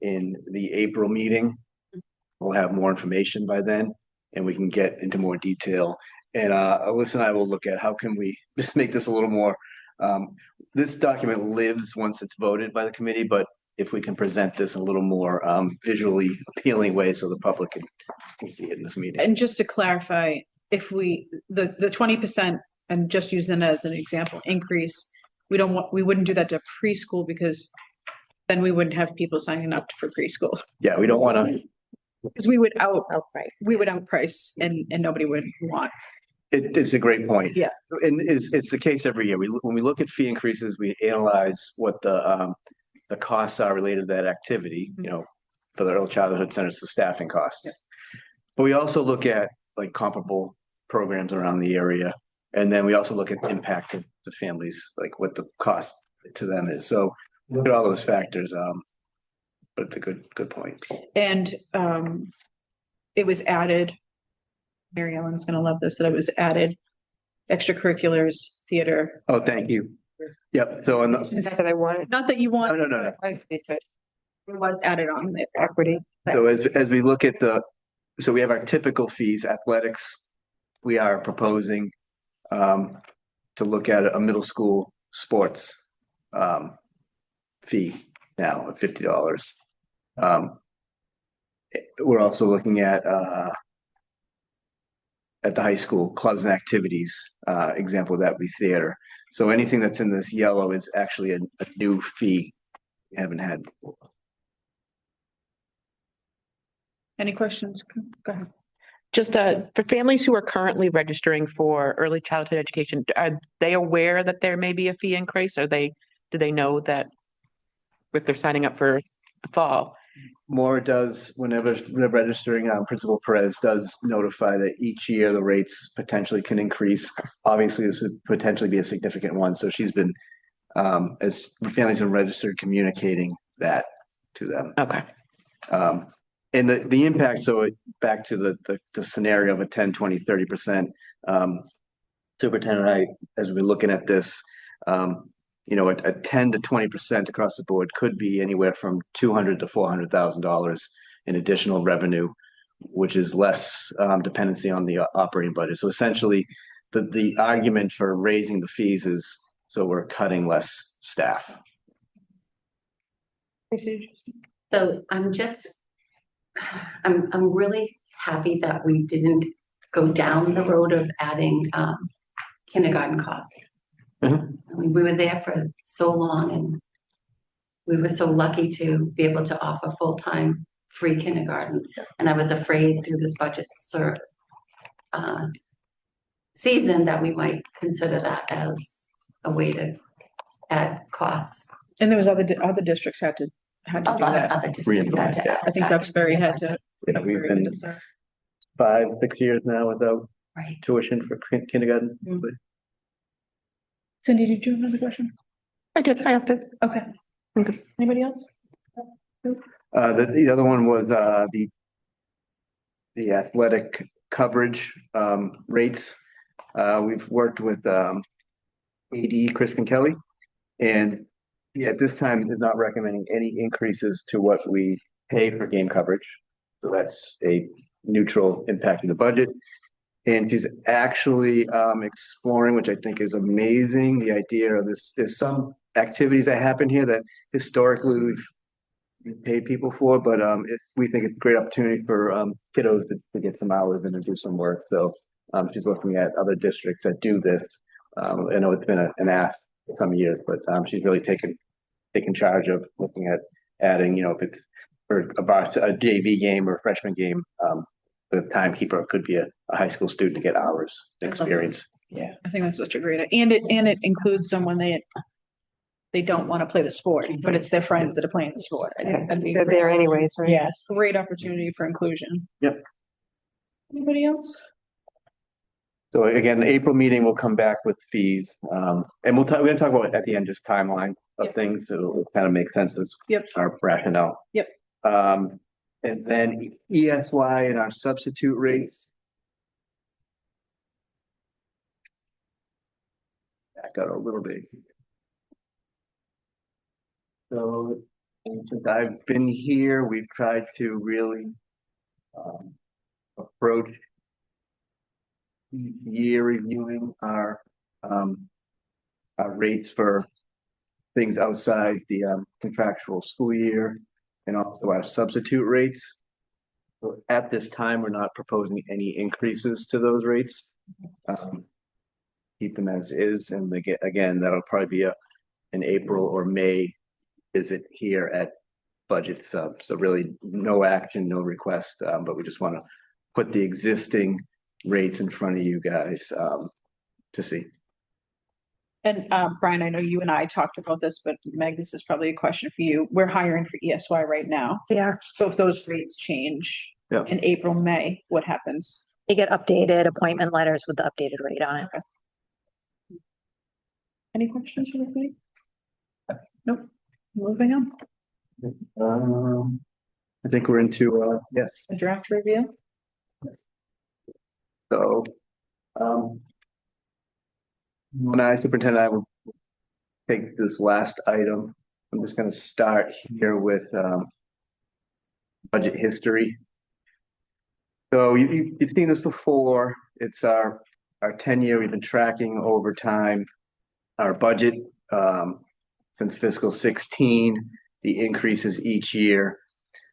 Speaker 2: in the April meeting. We'll have more information by then and we can get into more detail. And Alyssa and I will look at how can we just make this a little more, this document lives once it's voted by the committee, but if we can present this in a little more visually appealing way so the public can see it in this meeting.
Speaker 1: And just to clarify, if the 20%, and just use them as an example, increase, we wouldn't do that to preschool because then we wouldn't have people signing up for preschool.
Speaker 2: Yeah, we don't want to.
Speaker 1: Because we would outprice and nobody would want.
Speaker 2: It's a great point.
Speaker 1: Yeah.
Speaker 2: And it's the case every year. When we look at fee increases, we analyze what the costs are related to that activity, for the early childhood centers, the staffing costs. Yeah. But we also look at like comparable programs around the area. And then we also look at the impact of the families, like what the cost to them is. So look at all those factors. But it's a good point.
Speaker 1: And it was added, Mary Ellen's gonna love this, that it was added, extracurriculars, theater.
Speaker 2: Oh, thank you. Yep. So
Speaker 7: That I wanted.
Speaker 1: Not that you want.
Speaker 2: No.
Speaker 1: It was added on there.
Speaker 7: Equity.
Speaker 2: So as we look at so we have our typical fees, athletics. We are proposing to look at a middle school sports fee now of $50. We're also looking at the high school clubs and activities. Example of that would be theater. So anything that's in this yellow is actually a new fee we haven't had before.
Speaker 1: Any questions? Go ahead.
Speaker 10: Just for families who are currently registering for early childhood education, are they aware that there may be a fee increase? Do they know that if they're signing up for the fall?
Speaker 2: More does, whenever they're registering, Principal Perez does notify that each year the rates potentially can increase. Obviously, this would potentially be a significant one. So she's been, as families are registered, communicating that to them.
Speaker 10: Okay.
Speaker 2: And the impact, so back to the scenario of a 10, 20, 30%, superintendent and I, as we're looking at this, a 10 to 20% across the board could be anywhere from $200,000 to $400,000 in additional revenue, which is less dependency on the operating budget. So essentially, the argument for raising the fees is so we're cutting less staff.
Speaker 3: So I'm really happy that we didn't go down the road of adding kindergarten costs.
Speaker 2: Mhm.
Speaker 3: I mean, we were there for so long and we were so lucky to be able to offer full-time free kindergarten. And I was afraid through this budget season that we might consider that as a way to add costs.
Speaker 1: And there was other districts had to do that.
Speaker 3: Other districts had to add
Speaker 1: I think
Speaker 3: that.
Speaker 1: Duxbury had to.
Speaker 2: Yeah, we've been 5-6 years now without
Speaker 3: Right.
Speaker 2: tuition for kindergarten.
Speaker 1: Cindy, did you have another question?
Speaker 10: I did, I have to.
Speaker 1: Okay. Anybody else?
Speaker 2: The other one was the athletic coverage rates. We've worked with AD Kristen Kelly, and at this time is not recommending any increases to what we pay for game coverage. So that's a neutral impact in the budget. And she's actually exploring, which I think is amazing, the idea of this. There's some activities that happen here that historically we've paid people for, but we think it's a great opportunity for kiddos to get some hours in and do some work. So she's looking at other districts that do this. I know it's been an ask for some years, but she's really taken charge of looking at adding, if it's for about a JV game or a freshman game, the timekeeper could be a high school student to get hours experience.
Speaker 1: Yeah, I think that's such a great, and it includes them when they don't want to play the sport, but it's their friends that are playing the sport. I think that'd be
Speaker 7: They're there anyways, right?
Speaker 5: Yeah.
Speaker 1: great opportunity for inclusion.
Speaker 2: Yep.
Speaker 1: Anybody else?
Speaker 2: So again, the April meeting will come back with fees, and we're gonna talk about at the end, just timeline of
Speaker 1: Yep.
Speaker 2: things, so it'll kind of make sense as
Speaker 1: Yep.
Speaker 2: our rationale.
Speaker 1: Yep.
Speaker 2: And then ESY and our substitute rates. Back out a little bit. So since I've been here, we've tried to really approach year reviewing our rates for things outside the contractual school year and also our substitute rates. So at this time, we're not proposing any increases to those rates. Keep them as is, and again, that'll probably be an April or May visit here at budget sub. So really no action, no request, but we just want to put the existing rates in front of you guys to see.
Speaker 1: And Brian, I know you and I talked about this, but Meg, this is probably a question for you. We're hiring for ESY right now.
Speaker 11: Yeah,
Speaker 1: So if those rates change
Speaker 2: Yeah.
Speaker 1: in April, May, what happens?
Speaker 11: they get updated appointment letters with the updated rate on it.
Speaker 1: Any questions for the committee? Nope. Moving on.
Speaker 2: I think we're into yes.
Speaker 1: A draft review.
Speaker 2: So when I superintendent, I will take this last item. I'm just going to start here with budget history. So you've seen this before. It's our 10-year. We've been tracking over time our budget since fiscal 16, the increases each year.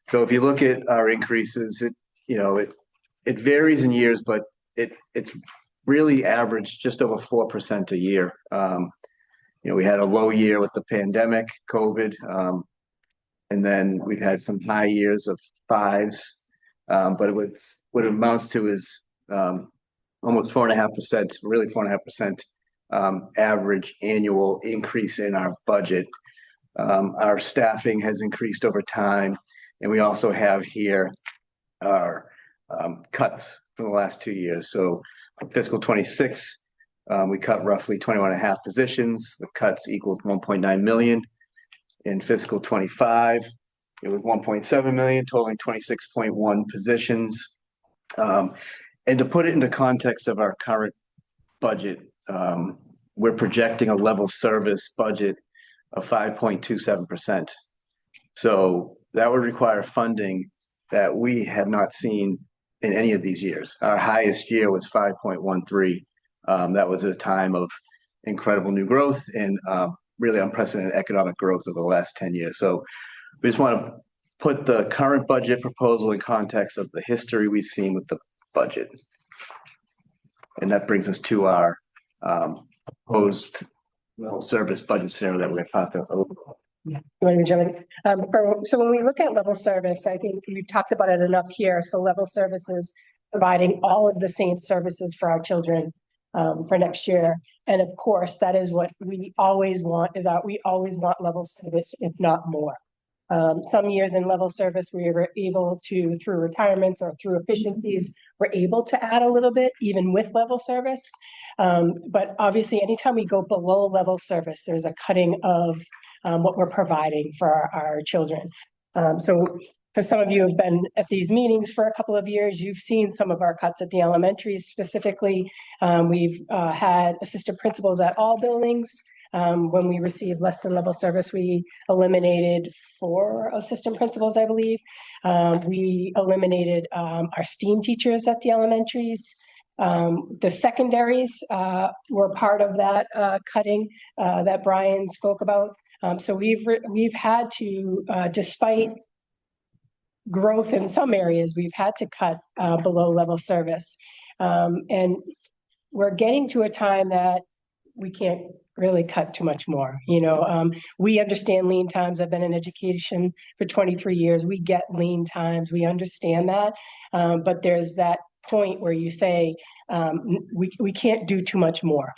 Speaker 2: So if you look at our increases, it varies in years, but it's really averaged just over 4% a year. We had a low year with the pandemic, COVID, and then we've had some high years of 5s. But what it amounts to is almost 4.5%, really 4.5% average annual increase in our budget. Our staffing has increased over time, and we also have here our cuts from the last 2 years. So fiscal 26, we cut roughly 21.5 positions. The cuts equals 1.9 million. In fiscal 25, It was 1.7 million, totaling 26.1 positions. And to put it into context of our current budget, we're projecting a level service budget of 5.27%. So that would require funding that we have not seen in any of these years. Our highest year was 5.13. That was at a time of incredible new growth and really unprecedented economic growth over the last 10 years. So we just want to put the current budget proposal in context of the history we've seen with the budget. And that brings us to our proposed level service budget scenario that we're going to talk about.
Speaker 5: You want me to jump in? So when we look at level service, I think we've talked about it enough here. So level services providing all of the same services for our children for next year. And of course, that is what we always want, is that we always want level service, if not more. Some years in level service, we were able to, through retirements or through efficiencies, we're able to add a little bit, even with level service. But obviously, anytime we go below level service, there's a cutting of what we're providing for our children. So for some of you who have been at these meetings for a couple of years, you've seen some of our cuts at the elementaries specifically. We've had assistant principals at all buildings. When we received less than level service, we eliminated 4 assistant principals, I believe. We eliminated our STEAM teachers at the elementaries. The secondaries were part of that cutting that Brian spoke about. So we've had to, despite growth in some areas, we've had to cut below level service. And we're getting to a time that we can't really cut too much more. We understand lean times. I've been in education for 23 years. We get lean times. We understand that. But there's that point where you say, we can't do too much more.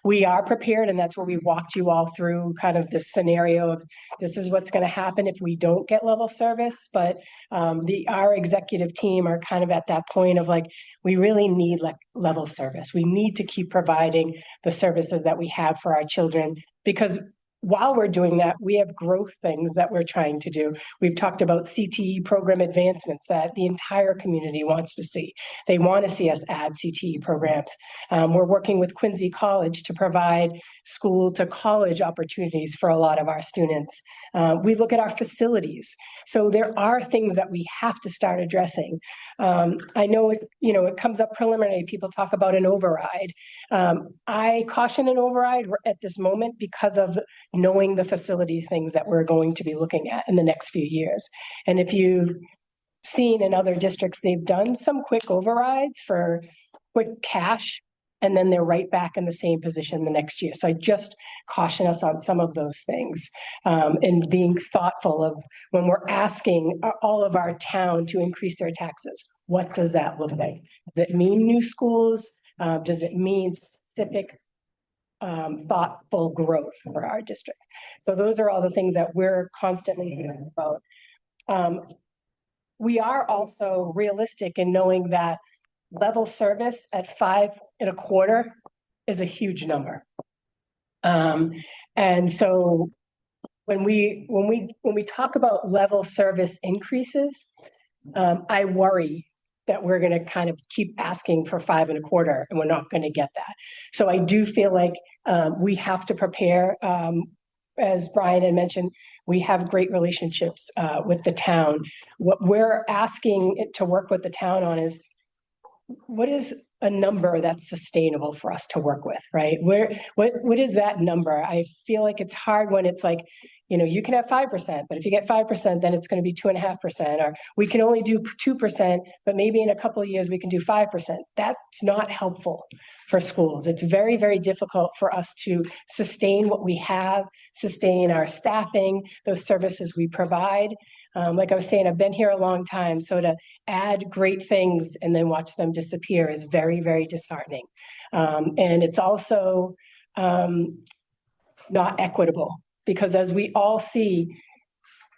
Speaker 5: We are prepared, and that's where we walked you all through kind of this scenario of this is what's going to happen if we don't get level service. But our executive team are kind of at that point of like, we really need level service. We need to keep providing the services that we have for our children, because while we're doing that, we have growth things that we're trying to do. We've talked about CTE program advancements that the entire community wants to see. They want to see us add CTE programs. We're working with Quincy College to provide school to college opportunities for a lot of our students. We look at our facilities. So there are things that we have to start addressing. I know, it comes up preliminary. People talk about an override. I caution an override at this moment because of knowing the facility things that we're going to be looking at in the next few years. And if you've seen in other districts, they've done some quick overrides for quick cash, and then they're right back in the same position the next year. So I just caution us on some of those things, and being thoughtful of when we're asking all of our town to increase their taxes. What does that look like? Does it mean new schools? Does it mean specific thoughtful growth for our district? So those are all the things that we're constantly hearing about. We are also realistic in knowing that level service at 5.25 is a huge number. And so when we talk about level service increases, I worry that we're going to kind of keep asking for 5.25 and we're not going to get that. So I do feel like we have to prepare. As Brian had mentioned, we have great relationships with the town. What we're asking it to work with the town on is, what is a number that's sustainable for us to work with, right? What is that number? I feel like it's hard when it's like, you can have 5%, but if you get 5%, then it's going to be 2.5%, or we can only do 2%, but maybe in a couple of years we can do 5%. That's not helpful for schools. It's very, very difficult for us to sustain what we have, sustain our staffing, those services we provide. Like I was saying, I've been here a long time, so to add great things and then watch them disappear is very, very disheartening. And it's also not equitable, because as we all see,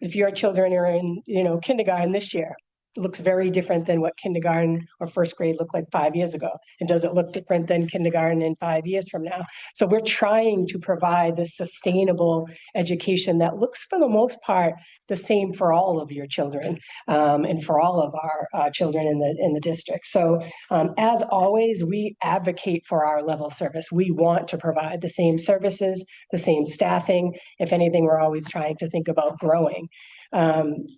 Speaker 5: if your children are in, kindergarten this year, looks very different than what kindergarten or first grade looked like 5 years ago? And does it look different than kindergarten in 5 years from now? So we're trying to provide this sustainable education that looks, for the most part, the same for all of your children, and for all of our children in the district. So as always, we advocate for our level service. We want to provide the same services, the same staffing. If anything, we're always trying to think about growing.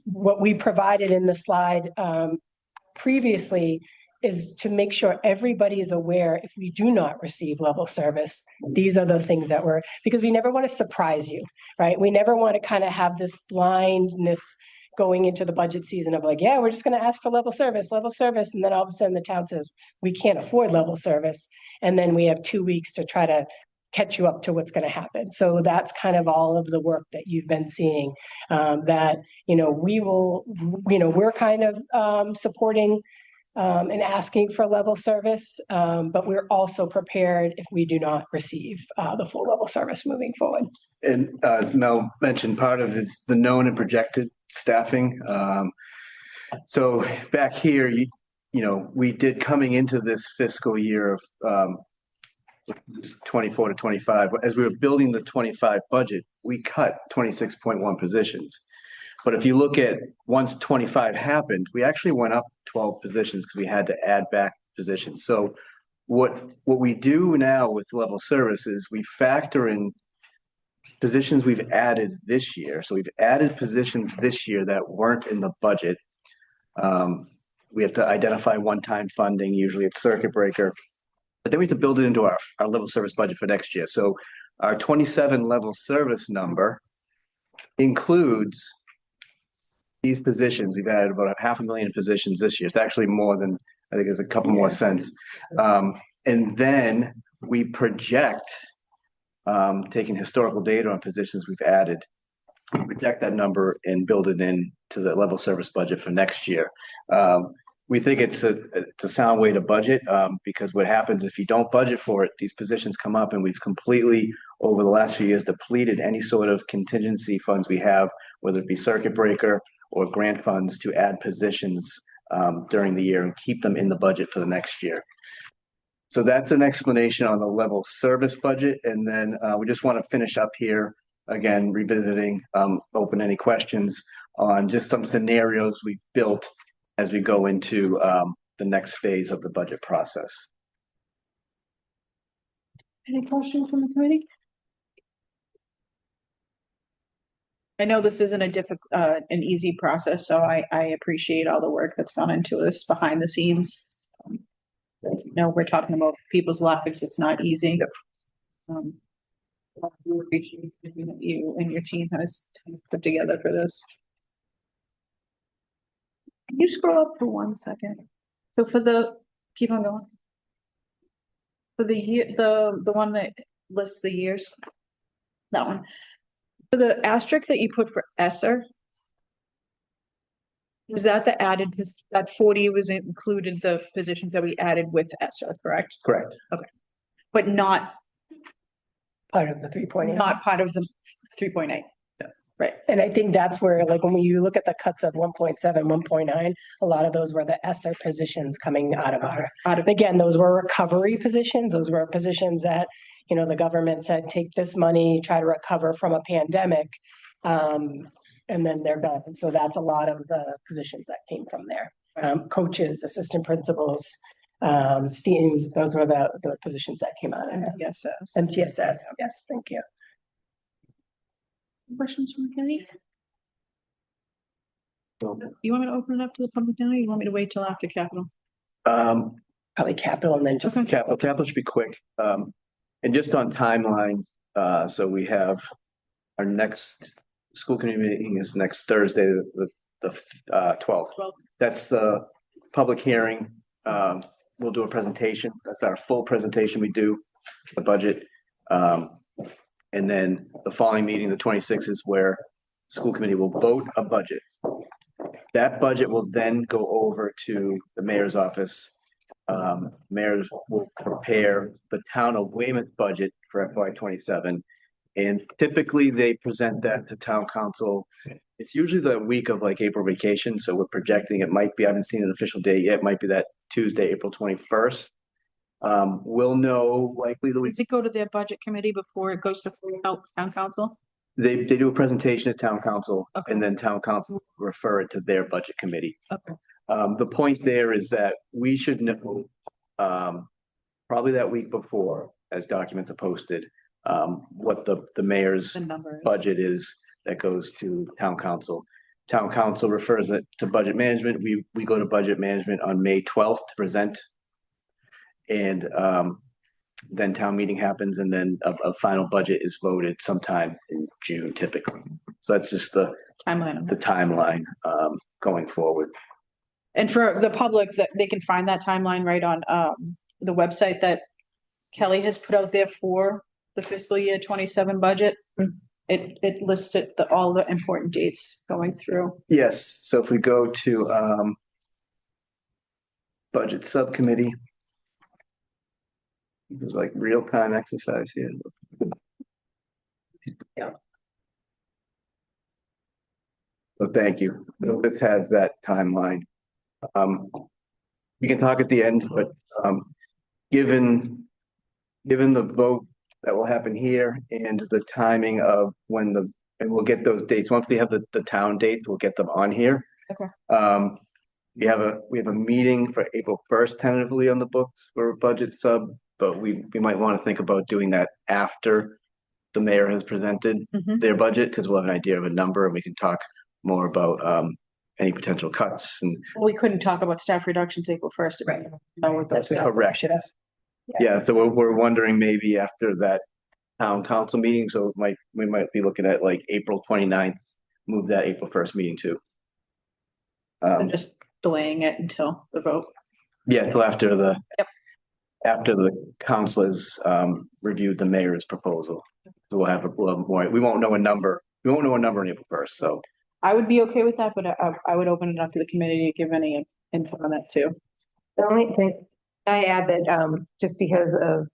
Speaker 5: What we provided in the slide previously is to make sure everybody is aware if we do not receive level service, these are the things that because we never want to surprise you, right? We never want to kind of have this blindness going into the budget season of like, yeah, we're just going to ask for level service. And then all of a sudden the town says, we can't afford level service. And then we have 2 weeks to try to catch you up to what's going to happen. So that's kind of all of the work that you've been seeing, that, we're kind of supporting and asking for level service, but we're also prepared if we do not receive the full level service moving forward.
Speaker 2: And as Mel mentioned, part of is the known and projected staffing. So back here, we did coming into this fiscal year of 24 to 25, as we were building the 25 budget, we cut 26.1 positions. But if you look at once 25 happened, we actually went up 12 positions because we had to add back positions. So what we do now with level service is we factor in positions we've added this year. So we've added positions this year that weren't in the budget. We have to identify one-time funding, usually it's circuit breaker, but then we have to build it into our level service budget for next year. So our 27 level service number includes these positions. We've added about 500,000 positions this year. It's actually more than, I think there's a couple more cents. And then we project, taking historical data on positions we've added, we project that number and build it in to the level service budget for next year. We think it's a sound way to budget, because what happens if you don't budget for it, these positions come up, and we've completely, over the last few years, depleted any sort of contingency funds we have, whether it be circuit breaker or grant funds, to add positions during the year and keep them in the budget for the next year. So that's an explanation on the level service budget. And then we just want to finish up here, again, revisiting, open any questions on just some scenarios we've built as we go into the next phase of the budget process.
Speaker 1: Any questions from the committee? I know this isn't an easy process, so I appreciate all the work that's gone into this behind the scenes. We're talking about people's lives. It's not easy.
Speaker 2: Yep.
Speaker 1: I appreciate everything that you and your team has put together for this. Can you scroll up for 1 second? So keep on going. For the year, the one that lists the years, that one. For the asterisk that you put for ESSER, was that the added, that 40 was included the positions that we added with ESSER, correct?
Speaker 2: Correct.
Speaker 1: Okay. But not
Speaker 5: Part of the 3.8.
Speaker 1: not part of the 3.8.
Speaker 2: Yeah.
Speaker 1: Right.
Speaker 5: And I think that's where, like, when you look at the cuts of 1.7, 1.9, a lot of those were the ESSER positions coming out of again, those were recovery positions. Those were positions that, the government said, take this money, try to recover from a pandemic. And then they're gone. So that's a lot of the positions that came from there. Coaches, assistant principals, STEAMs, those were the positions that came out of it. MTSS, yes, thank you.
Speaker 1: Questions from the committee? You want me to open it up to the public now, or you want me to wait till after capital?
Speaker 5: Probably capital and then just.
Speaker 2: Capital should be quick. And just on timeline, so we have our next school committee meeting is next Thursday, the 12th. That's the public hearing. We'll do a presentation. That's our full presentation we do, the budget. And then the following meeting, the 26th, is where school committee will vote a budget. That budget will then go over to the mayor's office. Mayors will prepare the town of Weymouth budget for FY27. And typically they present that to town council. It's usually the week of like April vacation, so we're projecting it might be, I haven't seen an official date yet, it might be that Tuesday, April 21st. We'll know likely the week.
Speaker 1: Does it go to their budget committee before it goes to town council?
Speaker 2: They do a presentation at town council
Speaker 1: Okay.
Speaker 2: and then town council refer it to their budget committee.
Speaker 1: Okay.
Speaker 2: The point there is that we should know, probably that week before, as documents are posted, what the mayor's
Speaker 1: The number.
Speaker 2: budget is that goes to town council. Town council refers it to budget management. We go to budget management on May 12th to present. And then town meeting happens and then a final budget is voted sometime in June typically. So that's just the
Speaker 1: Timeline.
Speaker 2: timeline going forward.
Speaker 1: And for the public, that they can find that timeline right on the website that Kelly has put out there for the fiscal year 27 budget. It lists all the important dates going through.
Speaker 2: Yes, so if we go to budget subcommittee. It was like real-time exercise here.
Speaker 1: Yeah.
Speaker 2: So thank you. This has that timeline. We can talk at the end, but given the vote that will happen here and the timing of when and we'll get those dates. Once we have the town dates, we'll get them on here.
Speaker 1: Okay.
Speaker 2: We have a meeting for April 1st tentatively on the books for a budget sub, but we might want to think about doing that after the mayor has presented their budget, because we'll have an idea of a number and we can talk more about any potential cuts and.
Speaker 1: We couldn't talk about staff reductions April 1st. Right.
Speaker 2: That's correct. Yeah, so we're wondering maybe after that town council meeting, so we might be looking at like April 29th, move that April 1st meeting too.
Speaker 1: And just delaying it until the vote.
Speaker 2: Yeah, till after the.
Speaker 1: Yep.
Speaker 2: After the council has reviewed the mayor's proposal. So we'll have more, we won't know a number. We won't know a number on April 1st, so.
Speaker 1: I would be okay with that, but I would open it up to the committee to give any input on that too.
Speaker 7: The only thing I add that, just because of,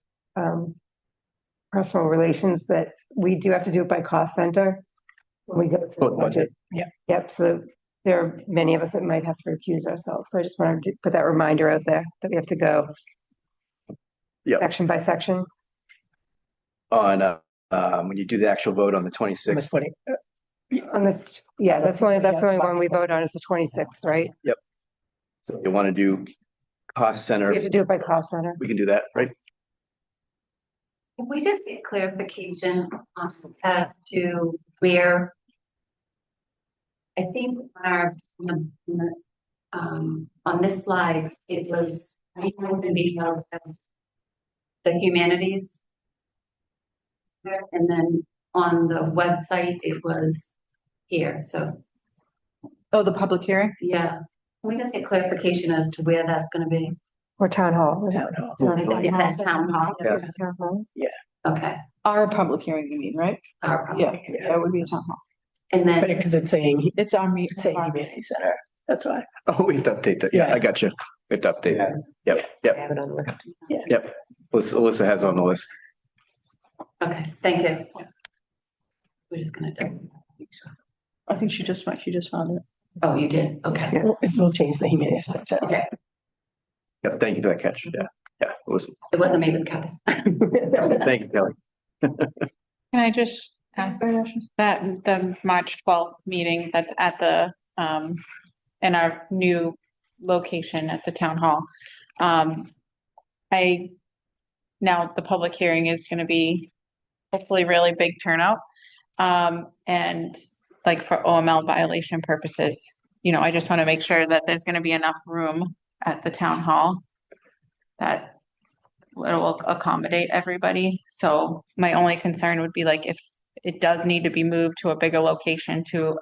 Speaker 7: personal relations, that we do have to do it by cost center. When we go to the budget.
Speaker 5: Yeah.
Speaker 7: Yep, so there are many of us that might have to recuse ourselves, so I just wanted to put that reminder out there that we have to go.
Speaker 2: Yeah.
Speaker 7: Section by section.
Speaker 2: On when you do the actual vote on the 26th.
Speaker 7: On the, yeah, that's the only one we vote on is the 26th, right?
Speaker 2: Yep. So you want to do cost center,
Speaker 7: We have to do it by cost center.
Speaker 2: we can do that, right?
Speaker 3: If we just get clarification as to where. I think on this slide, it was going to be the humanities. And then on the website, it was here, so.
Speaker 1: Oh, the public hearing?
Speaker 3: Yeah, can we just get clarification as to where that's gonna be?
Speaker 7: Or town hall.
Speaker 3: If that's town hall?
Speaker 2: Yeah.
Speaker 7: Town hall.
Speaker 3: Okay.
Speaker 1: Our public hearing, you mean, right? Yeah, it would be a town hall.
Speaker 3: And then,
Speaker 5: Because it's saying,
Speaker 1: It's our meeting.
Speaker 5: it's saying community center, that's why.
Speaker 2: Oh, we have to update that. Yeah,
Speaker 5: Yeah.
Speaker 2: I got you. We have to update that. Yep.
Speaker 7: Have it on the list.
Speaker 2: Yep. Alyssa has on the list.
Speaker 3: okay, thank you. We're just gonna do.
Speaker 1: I think she just found it.
Speaker 3: Oh, you did, okay,
Speaker 5: We'll change the humidity center.
Speaker 3: okay,
Speaker 2: Yep. Thank you for that catch. Yeah. Alyssa.
Speaker 3: it wasn't me with Kelly.
Speaker 2: Thank you, Kelly.
Speaker 12: Can I just ask that the March 12th meeting that's at the, in our new location at the town hall? Now the public hearing is gonna be hopefully really big turnout. And like for OML violation purposes, I just want to make sure that there's gonna be enough room at the town hall that it will accommodate everybody. So my only concern would be like if it does need to be moved to a bigger location to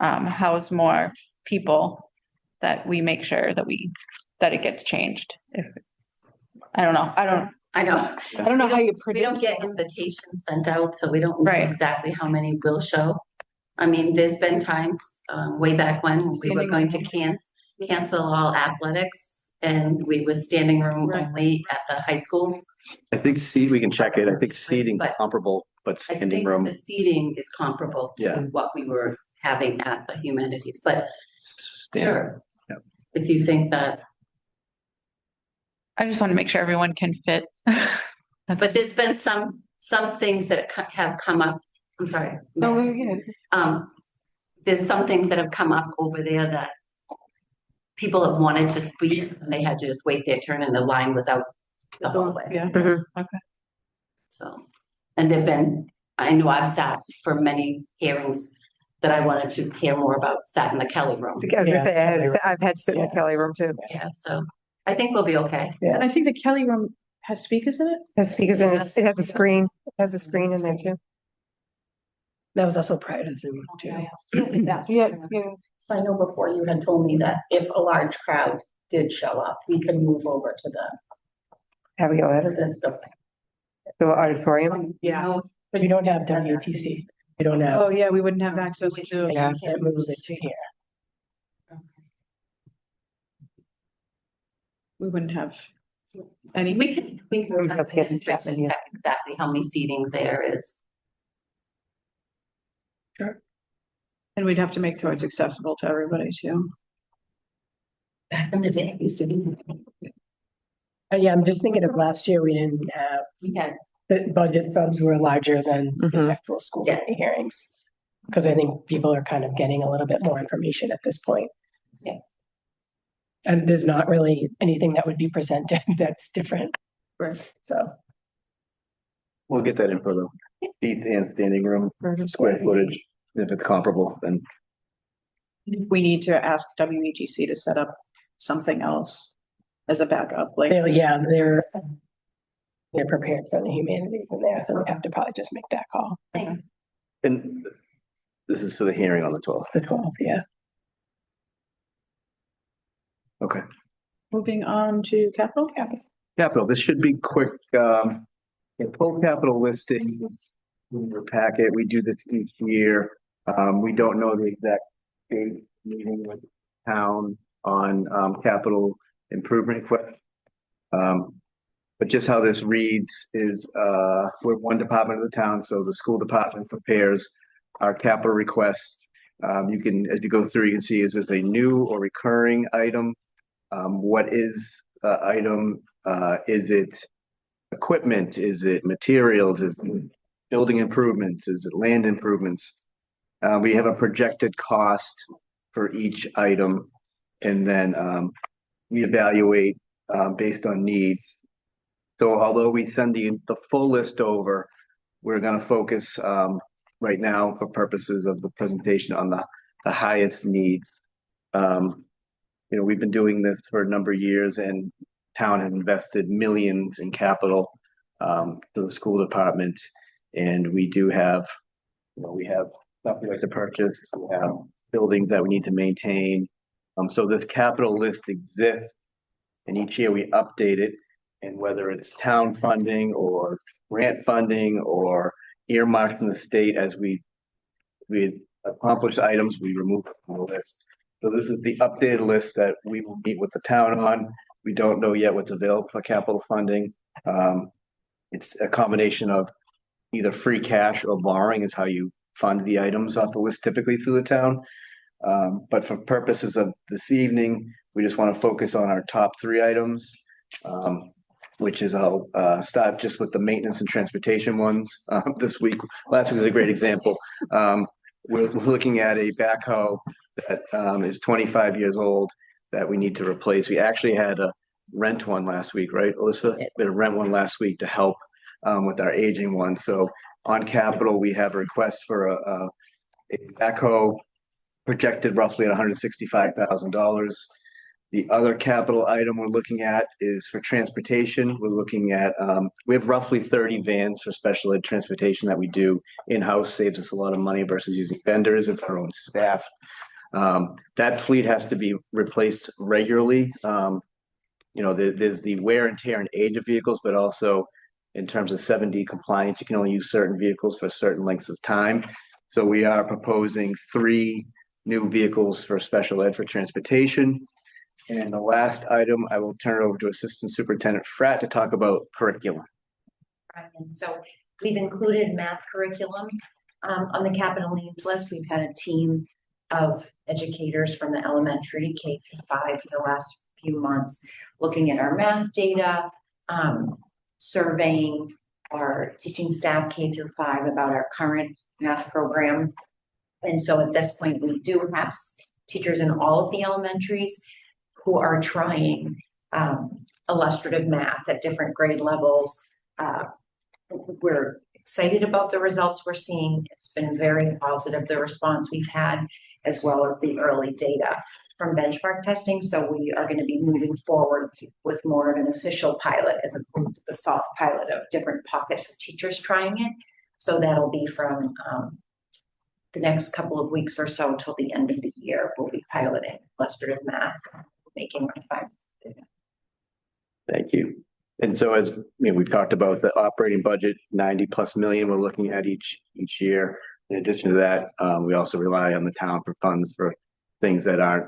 Speaker 12: house more people, that we make sure that it gets changed. I don't know.
Speaker 3: I know.
Speaker 1: I don't know how you
Speaker 3: We don't
Speaker 1: predict.
Speaker 3: get invitations sent out, so we don't know
Speaker 12: Right.
Speaker 3: exactly how many will show. I mean, there's been times, way back when we were going to cancel all athletics. and we were standing room only at the high school.
Speaker 2: I think we can check it. I think seating's
Speaker 3: But-
Speaker 2: comparable, but
Speaker 3: I
Speaker 2: standing
Speaker 3: think
Speaker 2: room,
Speaker 3: the seating is comparable
Speaker 2: Yeah.
Speaker 3: to what we were having at the humanities, but
Speaker 2: standing.
Speaker 3: sure.
Speaker 2: Yep.
Speaker 3: If you think that,
Speaker 12: I just want to make sure everyone can fit.
Speaker 3: but there's been some things that have come up, I'm sorry. There's some things that have come up over there that people have wanted to speak, and they had to just wait their turn and the line was out the whole way.
Speaker 1: Yeah.
Speaker 3: So, and there've been, I know I've sat for many hearings that I wanted to hear more about, sat in the Kelly room.
Speaker 7: I was gonna say, I've had to sit in the Kelly room too.
Speaker 3: Yeah, so I think we'll be okay.
Speaker 1: And I think the Kelly room has speakers in it.
Speaker 7: Has speakers in it. It has a screen. It has a screen in there too.
Speaker 5: That was also prior to Zoom too.
Speaker 4: Yeah. So I know before you had told me that if a large crowd did show up, we could move over to the
Speaker 7: Have we go ahead?
Speaker 4: residence building.
Speaker 7: The auditorium?
Speaker 1: Yeah.
Speaker 5: But you don't have WTC. You don't have.
Speaker 1: Oh, yeah, we wouldn't have access to.
Speaker 5: Yeah, can't move it to here.
Speaker 1: We wouldn't have any.
Speaker 3: We can
Speaker 7: Let's get this
Speaker 3: check exactly how many seating there is.
Speaker 1: And we'd have to make sure it's accessible to everybody too.
Speaker 3: Back in the day, it used to be.
Speaker 5: Yeah, I'm just thinking of last year, we didn't have,
Speaker 3: We had,
Speaker 5: the budget subs were larger than the
Speaker 10: Mhm.
Speaker 5: actual school
Speaker 3: Yeah.
Speaker 5: committee hearings. Because I think people are kind of getting a little bit more information at this point.
Speaker 3: Yeah.
Speaker 5: And there's not really anything that would be presented that's different.
Speaker 1: Right.
Speaker 5: So.
Speaker 2: We'll get that info though. Seat and standing room, square footage, if it's comparable, then
Speaker 1: We need to ask WETC to set up something else as a backup, like.
Speaker 5: Yeah, they're prepared for the humanities in there, so we have to probably just make that call.
Speaker 2: and this is for the hearing on the 12th.
Speaker 5: The 12th, yeah.
Speaker 2: Okay.
Speaker 1: Moving on to capital.
Speaker 2: Capital, this should be quick. In full capital listing in your packet, we do this each year. We don't know the exact date meeting with the town on capital improvement request. But just how this reads is we're one department of the town, so the school department prepares our capital requests. You can, as you go through, you can see, is this a new or recurring item? What is item? Is it equipment? Is it materials? Is it building improvements? Is it land improvements? We have a projected cost for each item, and then we evaluate based on needs. So although we send the full list over, we're going to focus right now for purposes of the presentation on the highest needs. We've been doing this for a number of years, and town has invested millions in capital to the school department, and we do have, we have stuff we like to purchase, we have buildings that we need to maintain. So this capital list exists, and each year we update it, and whether it's town funding or grant funding or earmarked from the state as we accomplish items, we remove it from the list. So this is the updated list that we will meet with the town on. We don't know yet what's available for capital funding. It's a combination of either free cash or borrowing is how you fund the items off the list typically through the town. But for purposes of this evening, we just want to focus on our top three items, which is I'll start just with the maintenance and transportation ones this week. Last week was a great example. We're looking at a backhoe that is 25 years old that we need to replace. We actually had to rent one last week, right, Alyssa? We had to rent one last week to help with our aging one. So on capital, we have a request for a backhoe projected roughly at $165,000. The other capital item we're looking at is for transportation. We're looking at, we have roughly 30 vans for special ed transportation that we do in-house, saves us a lot of money versus using vendors. It's our own staff. That fleet has to be replaced regularly. There's the wear and tear and age of vehicles, but also in terms of 7D compliance, you can only use certain vehicles for certain lengths of time. So we are proposing 3 new vehicles for special ed for transportation. And the last item, I will turn it over to Assistant Superintendent Fratt to talk about curriculum.
Speaker 8: And so we've included math curriculum on the capital needs list. We've had a team of educators from the elementary K through 5 for the last few months, looking at our math data, surveying our teaching staff K through 5 about our current math program. And so at this point, we do have teachers in all of the elementaries who are trying illustrative math at different grade levels. We're excited about the results we're seeing. It's been very positive, the response we've had, as well as the early data from benchmark testing. So we are going to be moving forward with more of an official pilot as opposed to the soft pilot of different pockets of teachers trying it. So that'll be from the next couple of weeks or so till the end of the year. We'll be piloting illustrative math, making refinements.
Speaker 2: Thank you. And so as we've talked about the operating budget, 90+ million we're looking at each year. In addition to that, we also rely on the town for funds for things that aren't,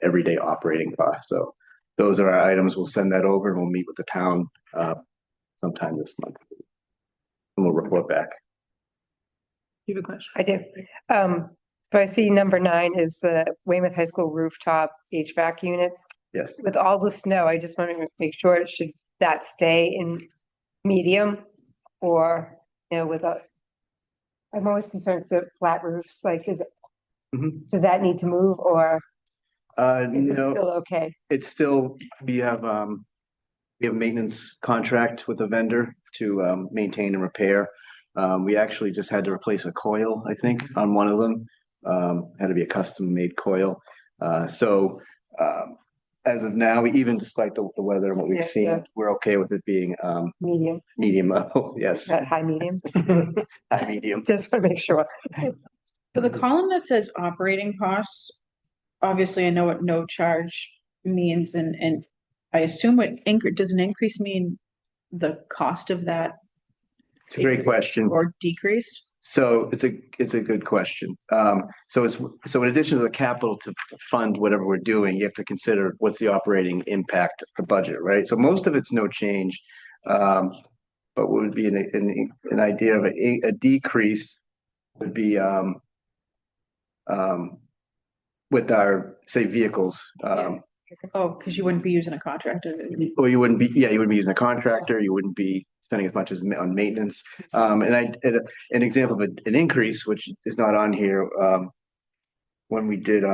Speaker 2: everyday operating costs. So those are our items. We'll send that over and we'll meet with the town sometime this month. And we'll report back.
Speaker 10: You have a question?
Speaker 7: I do. So I see number 9 is the Weymouth High School rooftop HVAC units.
Speaker 2: Yes.
Speaker 7: With all the snow, I just want to make sure should that stay in medium or, I'm always concerned with the flat roofs, like, does that need to move or? Is it still okay?
Speaker 2: It's still, we have a maintenance contract with a vendor to maintain and repair. We actually just had to replace a coil, I think, on one of them. Had to be a custom made coil. As of now, even despite the weather and what we've seen, we're okay with it being
Speaker 7: Medium,
Speaker 2: medium. Yes,
Speaker 7: not high medium.
Speaker 2: high medium.
Speaker 7: Just want to make sure.
Speaker 1: For the column that says operating costs, obviously I know what no charge means and I assume does an increase mean the cost of that?
Speaker 2: It's a great question.
Speaker 1: Or decreased?
Speaker 2: So it's a good question. So in addition to the capital to fund whatever we're doing, you have to consider what's the operating impact of the budget, right? So most of it's no change. But what would be an idea of a decrease would be with our, say, vehicles.
Speaker 1: Because you wouldn't be using a contractor.
Speaker 2: Or you wouldn't be using a contractor, you wouldn't be spending as much as on maintenance. And an example of an increase, which is not on here, when we did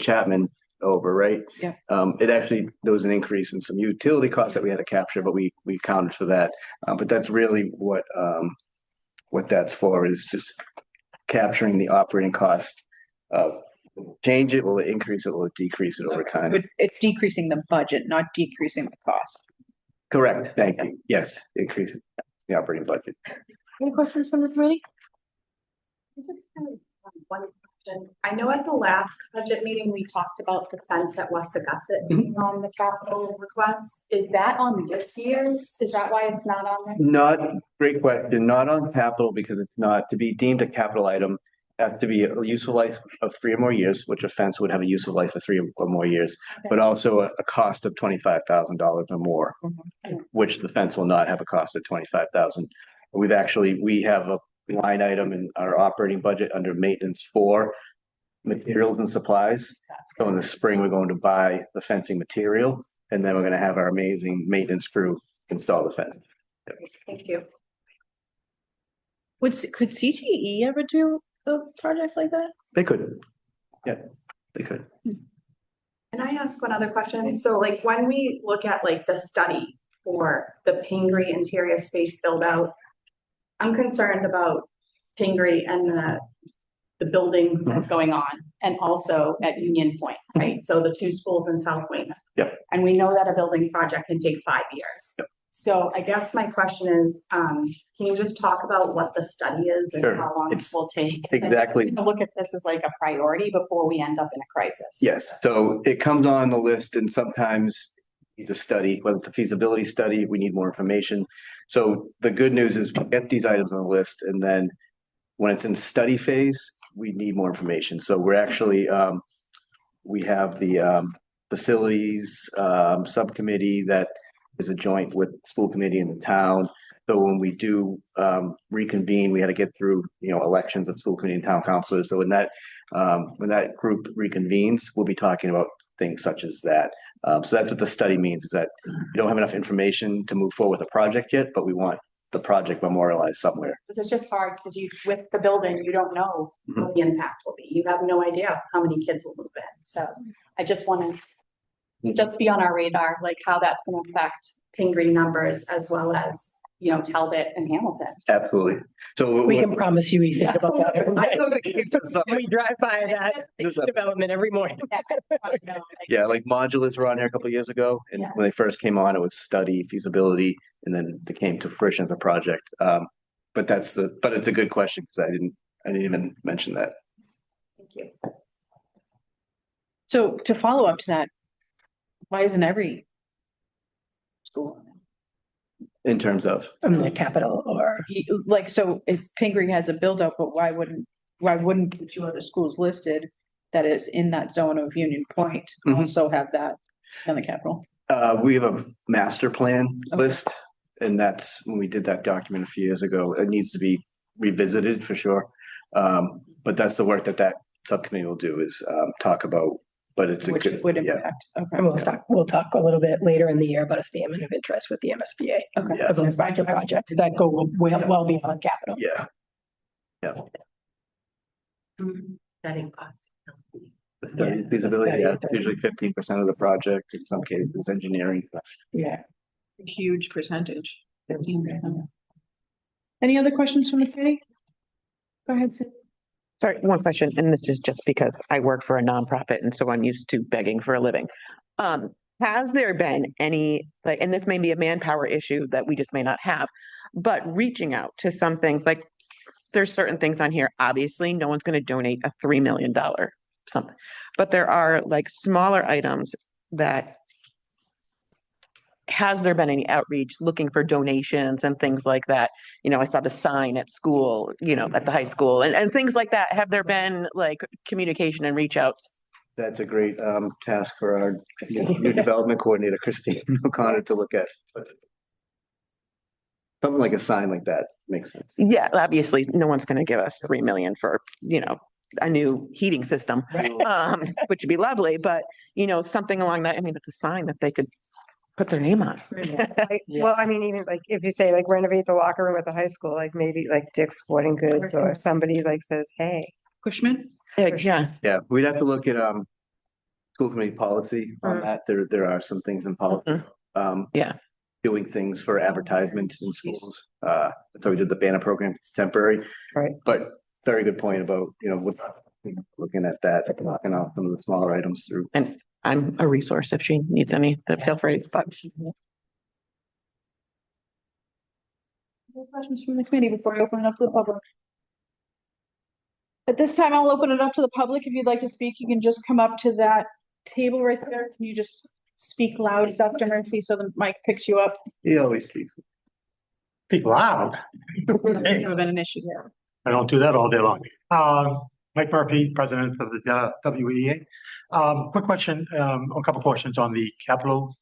Speaker 2: Chapman over, right?
Speaker 1: Yeah.
Speaker 2: There was an increase in some utility costs that we had to capture, but we accounted for that. But that's really what that's for, is just capturing the operating cost of. Change it, will it increase it, will it decrease it over time?
Speaker 1: But it's decreasing the budget, not decreasing the cost.
Speaker 2: Correct, thank you. Yes, increase the operating budget.
Speaker 1: Any questions from the committee?
Speaker 4: I just have one question. I know at the last budget meeting, we talked about the fence at Wessagusset being on the capital request. Is that on this year's? Is that why it's not on there?
Speaker 2: Great question, not on capital because it's not to be deemed a capital item. Have to be a useful life of 3 or more years, which a fence would have a useful life of 3 or more years, but also a cost of $25,000 or more, which the fence will not have a cost of $25,000. We have a line item in our operating budget under maintenance for materials and supplies. So in the spring, we're going to buy the fencing material, and then we're going to have our amazing maintenance crew install the fence.
Speaker 4: Thank you.
Speaker 1: Could CTE ever do a project like that?
Speaker 2: They could. Yeah, they could.
Speaker 4: Can I ask one other question? So like when we look at like the study for the Pingree interior space build out, I'm concerned about Pingree and the building that's going on and also at Union Point, right? So the 2 schools in South Weymouth.
Speaker 2: Yep.
Speaker 4: And we know that a building project can take 5 years.
Speaker 2: Yep.
Speaker 4: So I guess my question is, can you just talk about what the study is and
Speaker 2: Sure.
Speaker 4: how long it will take?
Speaker 2: Exactly.
Speaker 4: Look at this as like a priority before we end up in a crisis.
Speaker 2: Yes, so it comes on the list and sometimes it's a study, whether it's a feasibility study, we need more information. So the good news is we get these items on the list and then when it's in study phase, we need more information. So we're actually we have the facilities subcommittee that is a joint with school committee in the town. So when we do reconvene, we had to get through, elections of school committee and town councilors. So when that group reconvenes, we'll be talking about things such as that. So that's what the study means, is that you don't have enough information to move forward with a project yet, but we want the project memorialized somewhere.
Speaker 4: Because it's just hard because with the building, you don't know what the impact will be. You have no idea how many kids will move in. So I just want to just be on our radar, like how that's going to affect Pingree numbers as well as, Talbot and Hamilton.
Speaker 2: Absolutely. So
Speaker 5: We can promise you we think about that every
Speaker 2: I know
Speaker 5: day. We drive by that development every morning.
Speaker 2: Yeah, like modulars were on here a couple of years ago, and when they first came on, it was study feasibility, and then it came to fruition as a project. But it's a good question because I didn't even mention that.
Speaker 4: Thank you.
Speaker 1: So to follow up to that, why isn't every school on it?
Speaker 2: In terms of,
Speaker 5: From the capital or,
Speaker 1: Like, so it's Pingree has a buildup, but why wouldn't the two other schools listed that is in that zone of Union Point
Speaker 2: Mhm.
Speaker 1: also have that in the capital?
Speaker 2: we have a master plan
Speaker 1: Okay.
Speaker 2: list, and that's when we did that document a few years ago. It needs to be revisited for sure. But that's the work that subcommittee will do, is talk about, but it's a
Speaker 1: Which
Speaker 2: good,
Speaker 1: it would
Speaker 2: yeah.
Speaker 1: impact, okay.
Speaker 5: and we'll talk a little bit later in the year about a statement of interest with the MSBA.
Speaker 1: Okay.
Speaker 2: Yeah.
Speaker 5: For those major projects that go well beyond capital.
Speaker 2: Yeah,
Speaker 3: Study cost.
Speaker 2: the study feasibility, yeah, usually 15% of the project, in some cases, engineering.
Speaker 5: Yeah.
Speaker 1: Huge percentage. 15%. Any other questions from the committee? Go ahead, Sue.
Speaker 10: Sorry, one question, and this is just because I work for a nonprofit and so I'm used to begging for a living. Has there been any, and this may be a manpower issue that we just may not have, but reaching out to some things, like there's certain things on here, obviously, no one's going to donate a $3 million something, but there are like smaller items that, has there been any outreach looking for donations and things like that? I saw the sign at school, at the high school and things like that. Have there been like communication and reach outs?
Speaker 2: That's a great task for our new development coordinator, Christine O'Connor, to look at. Something like a sign like that makes sense.
Speaker 10: Yeah, obviously, no one's going to give us 3 million for, a new heating system, which would be lovely, but something along that. I mean, it's a sign that they could put their name on.
Speaker 7: Well, I mean, even like if you say like renovate the locker room at the high school, like maybe like Dick's Sporting Goods or somebody like says, hey.
Speaker 1: Cushman?
Speaker 10: Yeah.
Speaker 2: Yeah, we'd have to look at school committee policy on that. There are some things in policy.
Speaker 10: Yeah.
Speaker 2: Doing things for advertisements in schools. That's why we did the banner program. It's temporary.
Speaker 7: Right.
Speaker 2: But very good point about, looking at that, knocking off some of the smaller items through.
Speaker 10: And I'm a resource if she needs any, feel free. But
Speaker 1: Any questions from the committee before I open it up to the public? At this time, I'll open it up to the public. If you'd like to speak, you can just come up to that table right there. Can you just speak loud, Dr. Murphy, so the mic picks you up?
Speaker 2: He always speaks.
Speaker 9: Speak loud.
Speaker 1: Never been an issue there.
Speaker 9: I don't do that all day long. Mike Murphy, president of the WEA. Quick question, a couple questions on the capital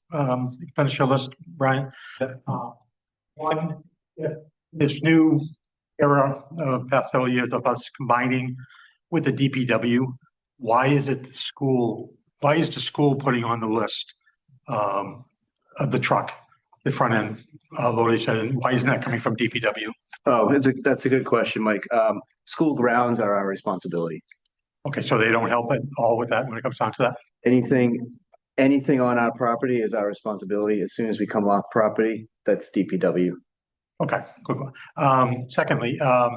Speaker 9: expenditure list, Brian. One, this new era of past several years of us combining with the DPW, why is the school putting on the list of the truck, the front end loader shed, and why isn't that coming from DPW?
Speaker 2: Oh, that's a good question, Mike. School grounds are our responsibility.
Speaker 9: Okay, so they don't help at all with that when it comes down to that?
Speaker 2: Anything on our property is our responsibility. As soon as we come off property, that's DPW.
Speaker 9: Okay, good one. Secondly, I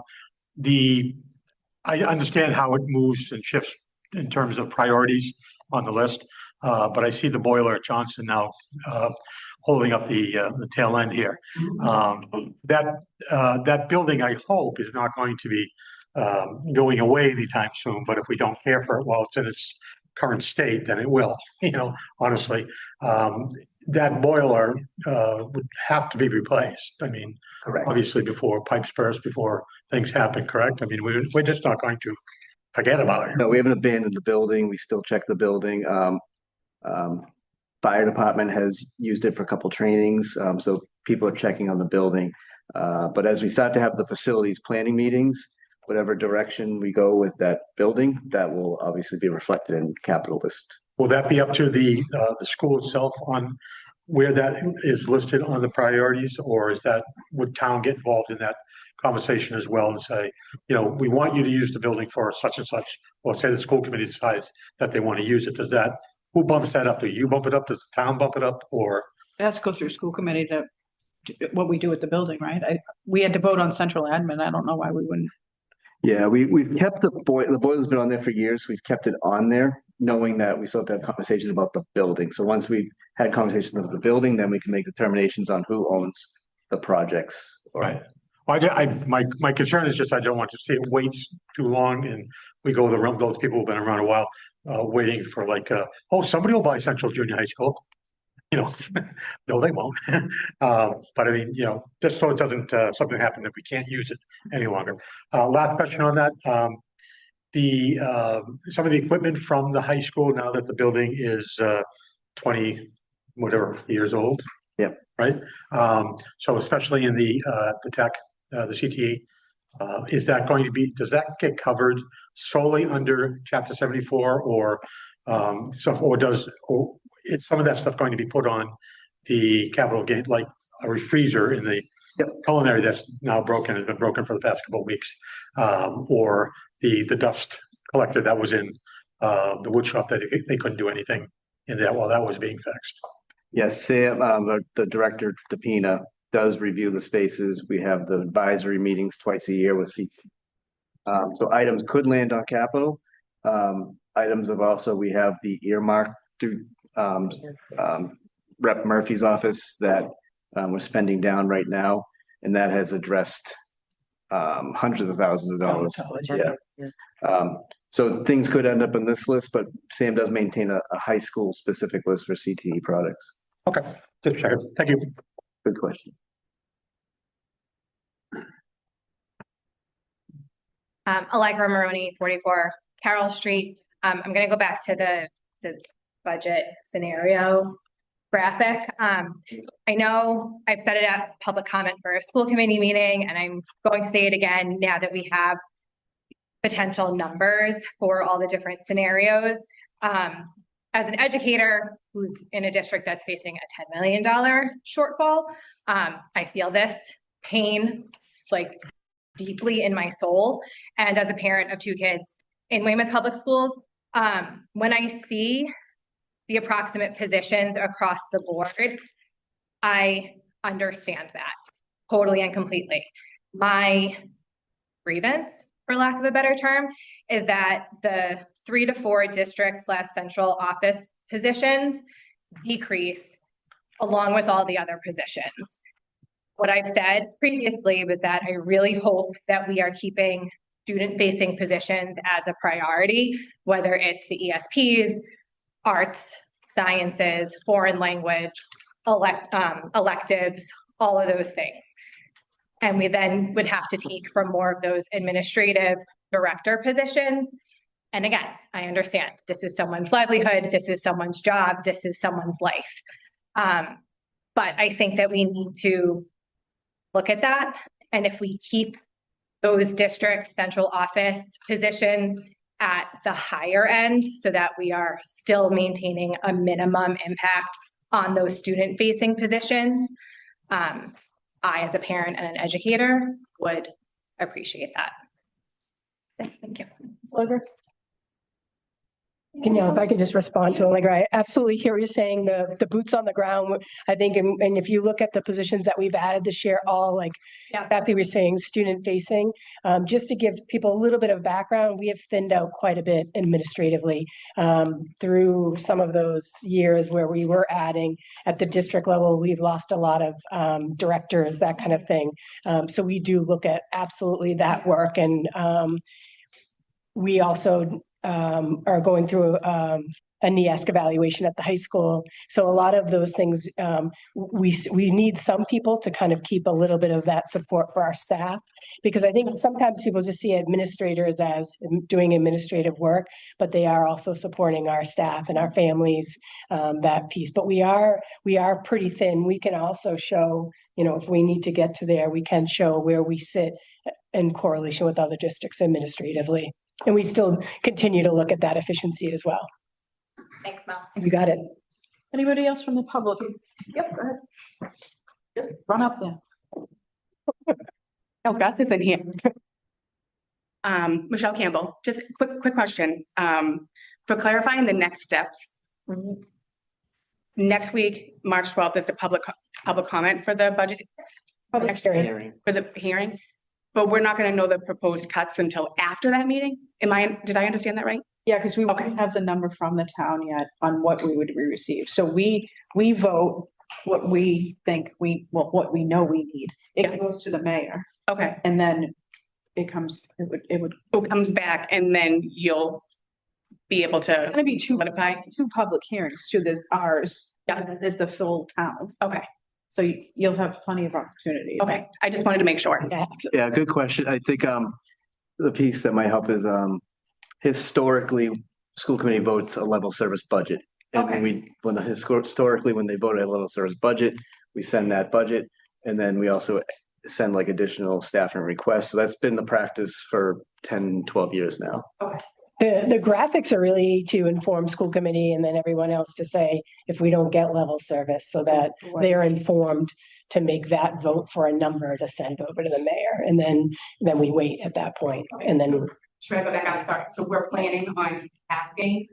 Speaker 9: understand how it moves and shifts in terms of priorities on the list, but I see the boiler at Johnson now holding up the tail end here. That building, I hope, is not going to be going away anytime soon, but if we don't care for it while it's in its current state, then it will, honestly. That boiler would have to be replaced. I mean,
Speaker 2: Correct.
Speaker 9: obviously before pipes burst, before things happen, correct? I mean, we're just not going to
Speaker 13: forget about it.
Speaker 2: No, we haven't abandoned the building. We still check the building. Fire department has used it for a couple trainings, so people are checking on the building. But as we start to have the facilities planning meetings, whatever direction we go with that building, that will obviously be reflected in capital list.
Speaker 13: Will that be up to the school itself on where that is listed on the priorities, or is that, would town get involved in that conversation as well and say, you know, we want you to use the building for such and such, or say the school committee decides that they want to use it, does that, who bumps that up? Do you bump it up? Does the town bump it up, or?
Speaker 1: It has to go through school committee to what we do with the building, right? We had to vote on central admin. I don't know why we wouldn't.
Speaker 2: Yeah, we've kept the boiler's been on there for years. We've kept it on there, knowing that we still have to have conversations about the building. So once we've had conversations about the building, then we can make determinations on who owns the projects.
Speaker 13: Right. Well, my concern is just, I don't want to see it wait too long and we go the realm, those people who've been around a while, waiting for like, oh, somebody will buy Central Junior High School. You know, no, they won't. But I mean, you know, just so it doesn't, something happen that we can't use it any longer. Last question on that. Some of the equipment from the high school, now that the building is 20, whatever years old.
Speaker 2: Yep.
Speaker 13: Right. So especially in the tech, the CTE, is that going to be, does that get covered solely under Chapter 74 or is some of that stuff going to be put on the capital gain, like a refreezer in the culinary that's now broken, has been broken for the past couple of weeks, or the dust collector that was in the wood shop that they couldn't do anything in that while that was being fixed?
Speaker 2: Yes, Sam, the director, DePina, does review the spaces. We have the advisory meetings twice a year with CT. So items could land on capital. Items of also, we have the earmark through Rep Murphy's office that we're spending down right now, and that has addressed hundreds of thousands of dollars. Yeah. So things could end up in this list, but Sam does maintain a high school specific list for CTE products.
Speaker 13: Okay, just check. Thank you.
Speaker 2: Good question.
Speaker 14: Allegra Maroney, 44 Carroll Street. I'm going to go back to the budget scenario graphic. I know I've said it at public comment for a school committee meeting, and I'm going to say it again now that we have potential numbers for all the different scenarios. As an educator who's in a district that's facing a $10 million shortfall, I feel this pain like deeply in my soul. And as a parent of 2 kids in Weymouth Public Schools, when I see the approximate positions across the board, I understand that totally and completely. My grievance, for lack of a better term, is that the 3 to 4 district/central office positions decrease along with all the other positions. What I've said previously was that I really hope that we are keeping student-facing positions as a priority, whether it's the ESPs, arts, sciences, foreign language, electives, all of those things. And we then would have to take from more of those administrative director positions. And again, I understand this is someone's livelihood, this is someone's job, this is someone's life. But I think that we need to look at that. And if we keep those district central office positions at the higher end so that we are still maintaining a minimum impact on those student-facing positions, I, as a parent and an educator, would appreciate that. Yes, thank you.
Speaker 5: If I could just respond to Allegra, I absolutely hear what you're saying, the boots on the ground, I think, and if you look at the positions that we've added this year, all like exactly what you're saying, student facing. Just to give people a little bit of background, we have thinned out quite a bit administratively through some of those years where we were adding at the district level. We've lost a lot of directors, that kind of thing. So we do look at absolutely that work, and we also are going through a NEASC evaluation at the high school. So a lot of those things, we need some people to kind of keep a little bit of that support for our staff. Because I think sometimes people just see administrators as doing administrative work, but they are also supporting our staff and our families, that piece. But we are pretty thin. We can also show, if we need to get to there, we can show where we sit in correlation with other districts administratively. And we still continue to look at that efficiency as well.
Speaker 14: Thanks, Mel.
Speaker 5: You got it.
Speaker 1: Anybody else from the public? Yep, go ahead. Just run up there.
Speaker 15: Oh, Beth is in here. Michelle Campbell, just quick question. For clarifying the next steps. Next week, March 12th is the public comment for the budget.
Speaker 2: Hearing.
Speaker 15: For the hearing, but we're not gonna know the proposed cuts until after that meeting? Did I understand that right?
Speaker 1: Yeah, because we won't have the number from the town yet on what we would receive. So we vote what we think what we know we need. It goes to the mayor.
Speaker 15: Okay,
Speaker 1: And then it comes
Speaker 15: back and then you'll be able
Speaker 1: it's
Speaker 15: to
Speaker 1: gonna be two
Speaker 15: solidify?
Speaker 1: public hearings too. There's ours.
Speaker 15: Yeah.
Speaker 1: And then there's the full town.
Speaker 15: Okay,
Speaker 1: So you'll have plenty of opportunity.
Speaker 15: okay. I just wanted to make sure.
Speaker 2: Yeah, good question. I think the piece that might help is historically, school committee votes a level service budget. And
Speaker 15: Okay.
Speaker 2: historically, when they vote a level service budget, we send that budget. And then we also send like additional staffing requests. So that's been the practice for 10, 12 years now.
Speaker 5: The graphics are really to inform school committee and then everyone else to say, if we don't get level service, so that they're informed to make that vote for a number to send over to the mayor. And then we wait at that point. And then
Speaker 15: Should I go back out? Sorry. So we're planning on asking.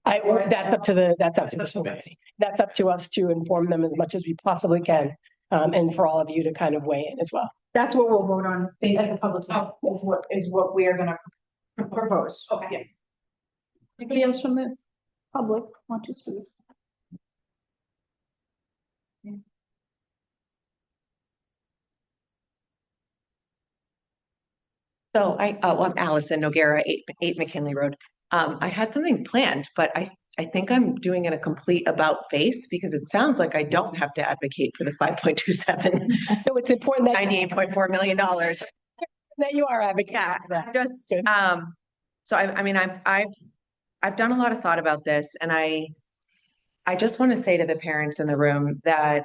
Speaker 5: that's up to the school committee. That's up to us to inform them as much as we possibly can. And for all of you to kind of weigh in as well.
Speaker 1: That's what we'll vote on at the public, is what we are gonna propose.
Speaker 15: Okay.
Speaker 1: Yeah. Anybody else from the public want to speak?
Speaker 16: So I'm Allison Noguera, 8 McKinley Road. I had something planned, but I think I'm doing it a complete about face because it sounds like I don't have to advocate for the 5.27.
Speaker 5: So it's important that
Speaker 16: $98.4 million.
Speaker 5: that you are advocating for that.
Speaker 16: Just, so I mean, I've done a lot of thought about this and I just want to say to the parents in the room that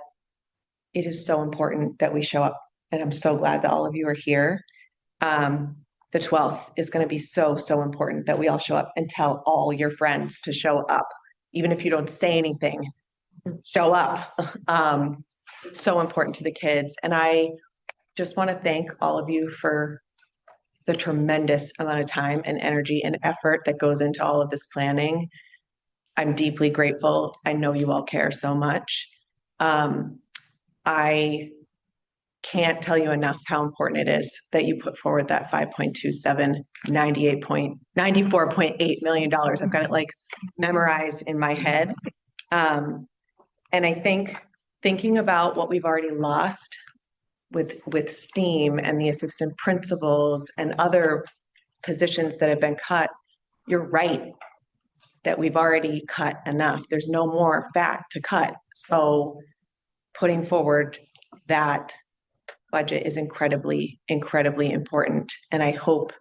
Speaker 16: it is so important that we show up. And I'm so glad that all of you are here. The 12th is going to be so important that we all show up and tell all your friends to show up. Even if you don't say anything, show up. It's so important to the kids. And I just want to thank all of you for the tremendous amount of time and energy and effort that goes into all of this planning. I'm deeply grateful. I know you all care so much. I can't tell you enough how important it is that you put forward that 5.27, $94.8 million. I've got it like memorized in my head. And I think thinking about what we've already lost with STEAM and the assistant principals and other positions that have been cut, you're right that we've already cut enough. There's no more fat to cut. So putting forward that budget is incredibly important. And I hope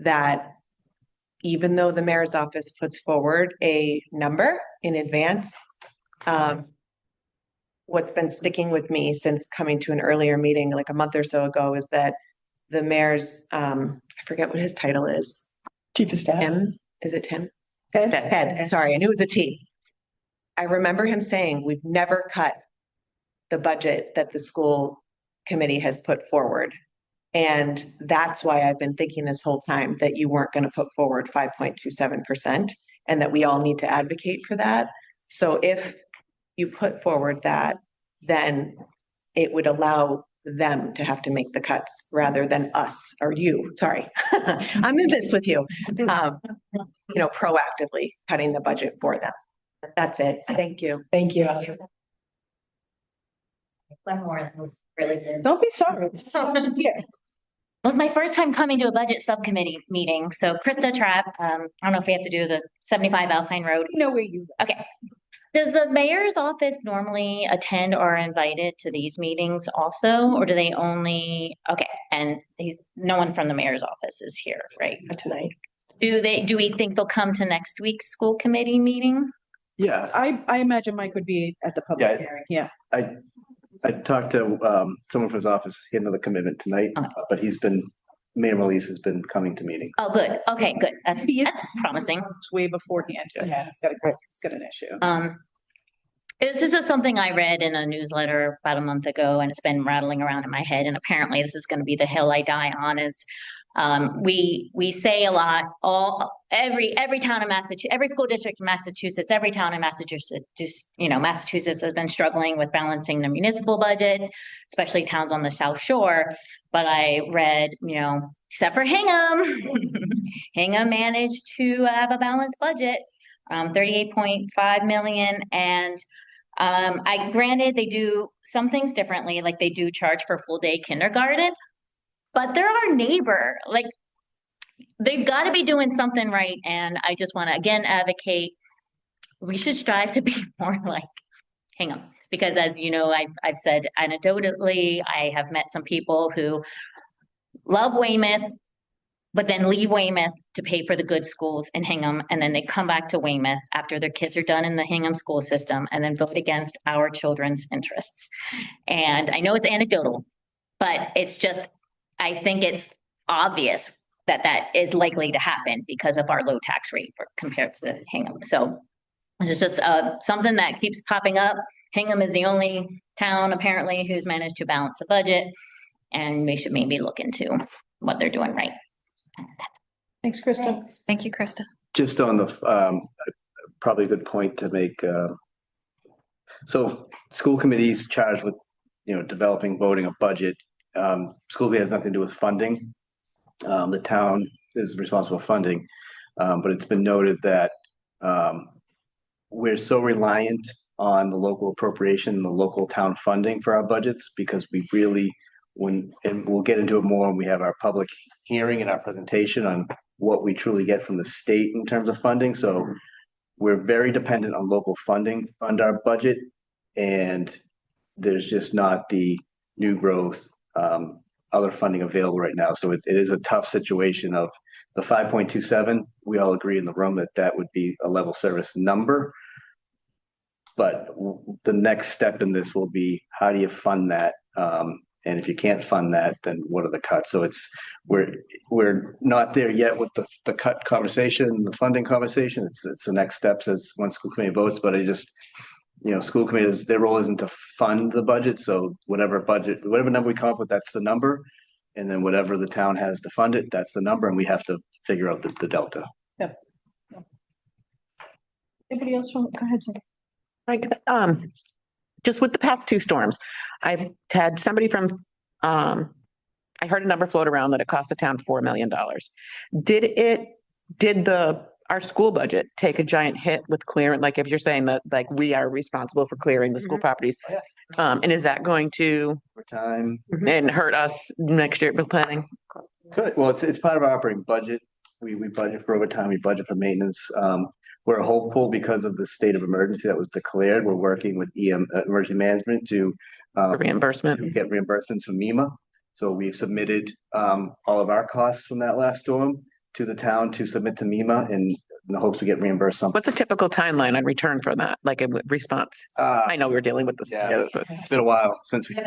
Speaker 16: that even though the mayor's office puts forward a number in advance, what's been sticking with me since coming to an earlier meeting like a month or so ago is that the mayor's, I forget what his title is.
Speaker 5: Chief of Staff.
Speaker 16: Tim? Is it Tim? Ted. Sorry, I knew it was a T. I remember him saying, we've never cut the budget that the school committee has put forward. And that's why I've been thinking this whole time that you weren't going to put forward 5.27% and that we all need to advocate for that. So if you put forward that, then it would allow them to have to make the cuts rather than us or you. Sorry, I'm in this with you. Proactively cutting the budget for them. That's it. Thank you.
Speaker 5: Thank you, Allison.
Speaker 8: One more, that was really good.
Speaker 1: Don't be sorry. Yeah.
Speaker 17: was my first time coming to a budget subcommittee meeting. So Krista Trapp, I don't know if we have to do the 75 Alpine Road.
Speaker 1: No way you.
Speaker 17: Okay. Does the mayor's office normally attend or are invited to these meetings also, or do they only, okay, and no one from the mayor's office is here, right?
Speaker 5: Tonight.
Speaker 17: Do we think they'll come to next week's school committee meeting?
Speaker 2: Yeah,
Speaker 1: I imagine Mike would be at the public hearing, yeah.
Speaker 2: I talked to someone from his office, he had another commitment tonight, but Mayor Melise has been coming to meetings.
Speaker 17: Oh, good. Okay, good. That's promising.
Speaker 1: It's way beforehand. Yeah, it's got an issue.
Speaker 17: This is just something I read in a newsletter about a month ago, and it's been rattling around in my head. And apparently, this is going to be the hill I die on. Is we say a lot. Every town in Massachusetts, every school district in Massachusetts, every town in Massachusetts, Massachusetts has been struggling with balancing the municipal budgets, especially towns on the South Shore. But I read, except for Hingham, Hingham managed to have a balanced budget, 38.5 million. And granted, they do some things differently, like they do charge for full day kindergarten, but they're our neighbor. Like, they've got to be doing something right. And I just want to again advocate, we should strive to be more like Hingham. Because as you know, I've said anecdotally, I have met some people who love Weymouth, but then leave Weymouth to pay for the good schools in Hingham. And then they come back to Weymouth after their kids are done in the Hingham school system and then vote against our children's interests. And I know it's anecdotal, but it's just, I think it's obvious that is likely to happen because of our low tax rate compared to Hingham. So it's just something that keeps popping up. Hingham is the only town apparently who's managed to balance the budget, and we should maybe look into what they're doing right.
Speaker 1: Thanks, Krista.
Speaker 6: Thank you, Krista.
Speaker 2: Just on the, probably a good point to make. So school committees charged with, developing, voting a budget. School committee has nothing to do with funding. The town is responsible for funding, but it's been noted that we're so reliant on the local appropriation, the local town funding for our budgets, because we really, and we'll get into it more when we have our public hearing and our presentation on what we truly get from the state in terms of funding. So we're very dependent on local funding to fund our budget, and there's just not the new growth, other funding available right now. So it is a tough situation of the 5.27. We all agree in the room that would be a level service number. But the next step in this will be, how do you fund that? And if you can't fund that, then what are the cuts? So we're not there yet with the cut conversation, the funding conversation. It's the next steps as once school committee votes. But school committees, their role isn't to fund the budget. So whatever number we come up with, that's the number. And then whatever the town has to fund it, that's the number. And we have to figure out the delta.
Speaker 1: Yep. Anybody else go ahead, sir.
Speaker 10: Like, just with the past two storms, I've had somebody from, I heard a number float around that it cost the town $4 million. Did our school budget take a giant hit with clearing? Like, if you're saying that, like, we are responsible for clearing the school properties, and is that going to
Speaker 2: over time
Speaker 10: and hurt us next year with planning?
Speaker 2: Good. Well, it's part of our operating budget. We budget for overtime. We budget for maintenance. We're hopeful because of the state of emergency that was declared. We're working with emergency management to
Speaker 10: reimbursement,
Speaker 2: get reimbursements from MEMA. So we've submitted all of our costs from that last storm to the town to submit to MEMA in the hopes to get reimbursed something.
Speaker 10: What's a typical timeline on return for that, like a response? I know we're dealing with this.
Speaker 2: Yeah, but it's been a while since we.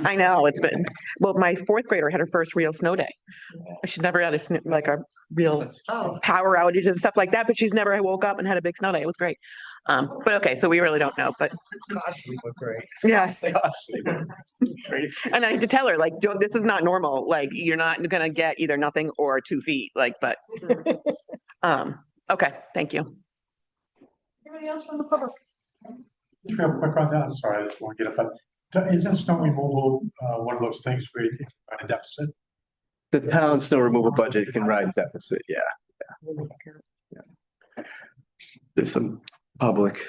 Speaker 10: I know it's been. Well, my fourth grader had her first real snow day. She's never had a real power outages and stuff like that, but she's never woke up and had a big snow day. It was great. But okay, so we really don't know. But
Speaker 9: great.
Speaker 10: Yes. And I had to tell her, like, this is not normal. Like, you're not gonna get either nothing or 2 feet. Like, but okay, thank you.
Speaker 1: Anybody else from the public?
Speaker 13: Just real quick on that, I'm sorry, I just want to get up, but isn't snow removal one of those things where you run a deficit?
Speaker 2: The town snow removal budget can ride deficit. Yeah. There's some public.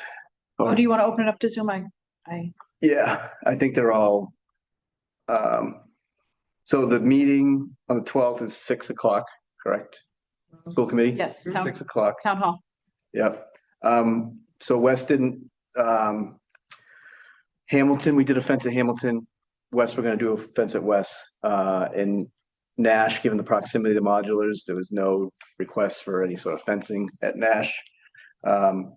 Speaker 1: Oh, do you want to open it up to Zoom?
Speaker 2: Yeah, I think they're all. So the meeting on the 12th is 6 o'clock, correct? School committee?
Speaker 1: Yes.
Speaker 2: 6 o'clock.
Speaker 1: Town hall.
Speaker 2: Yep. So Weston, Hamilton, we did a fence at Hamilton. West, we're gonna do a fence at West. In Nash, given the proximity of the modulars, there was no request for any sort of fencing at Nash. And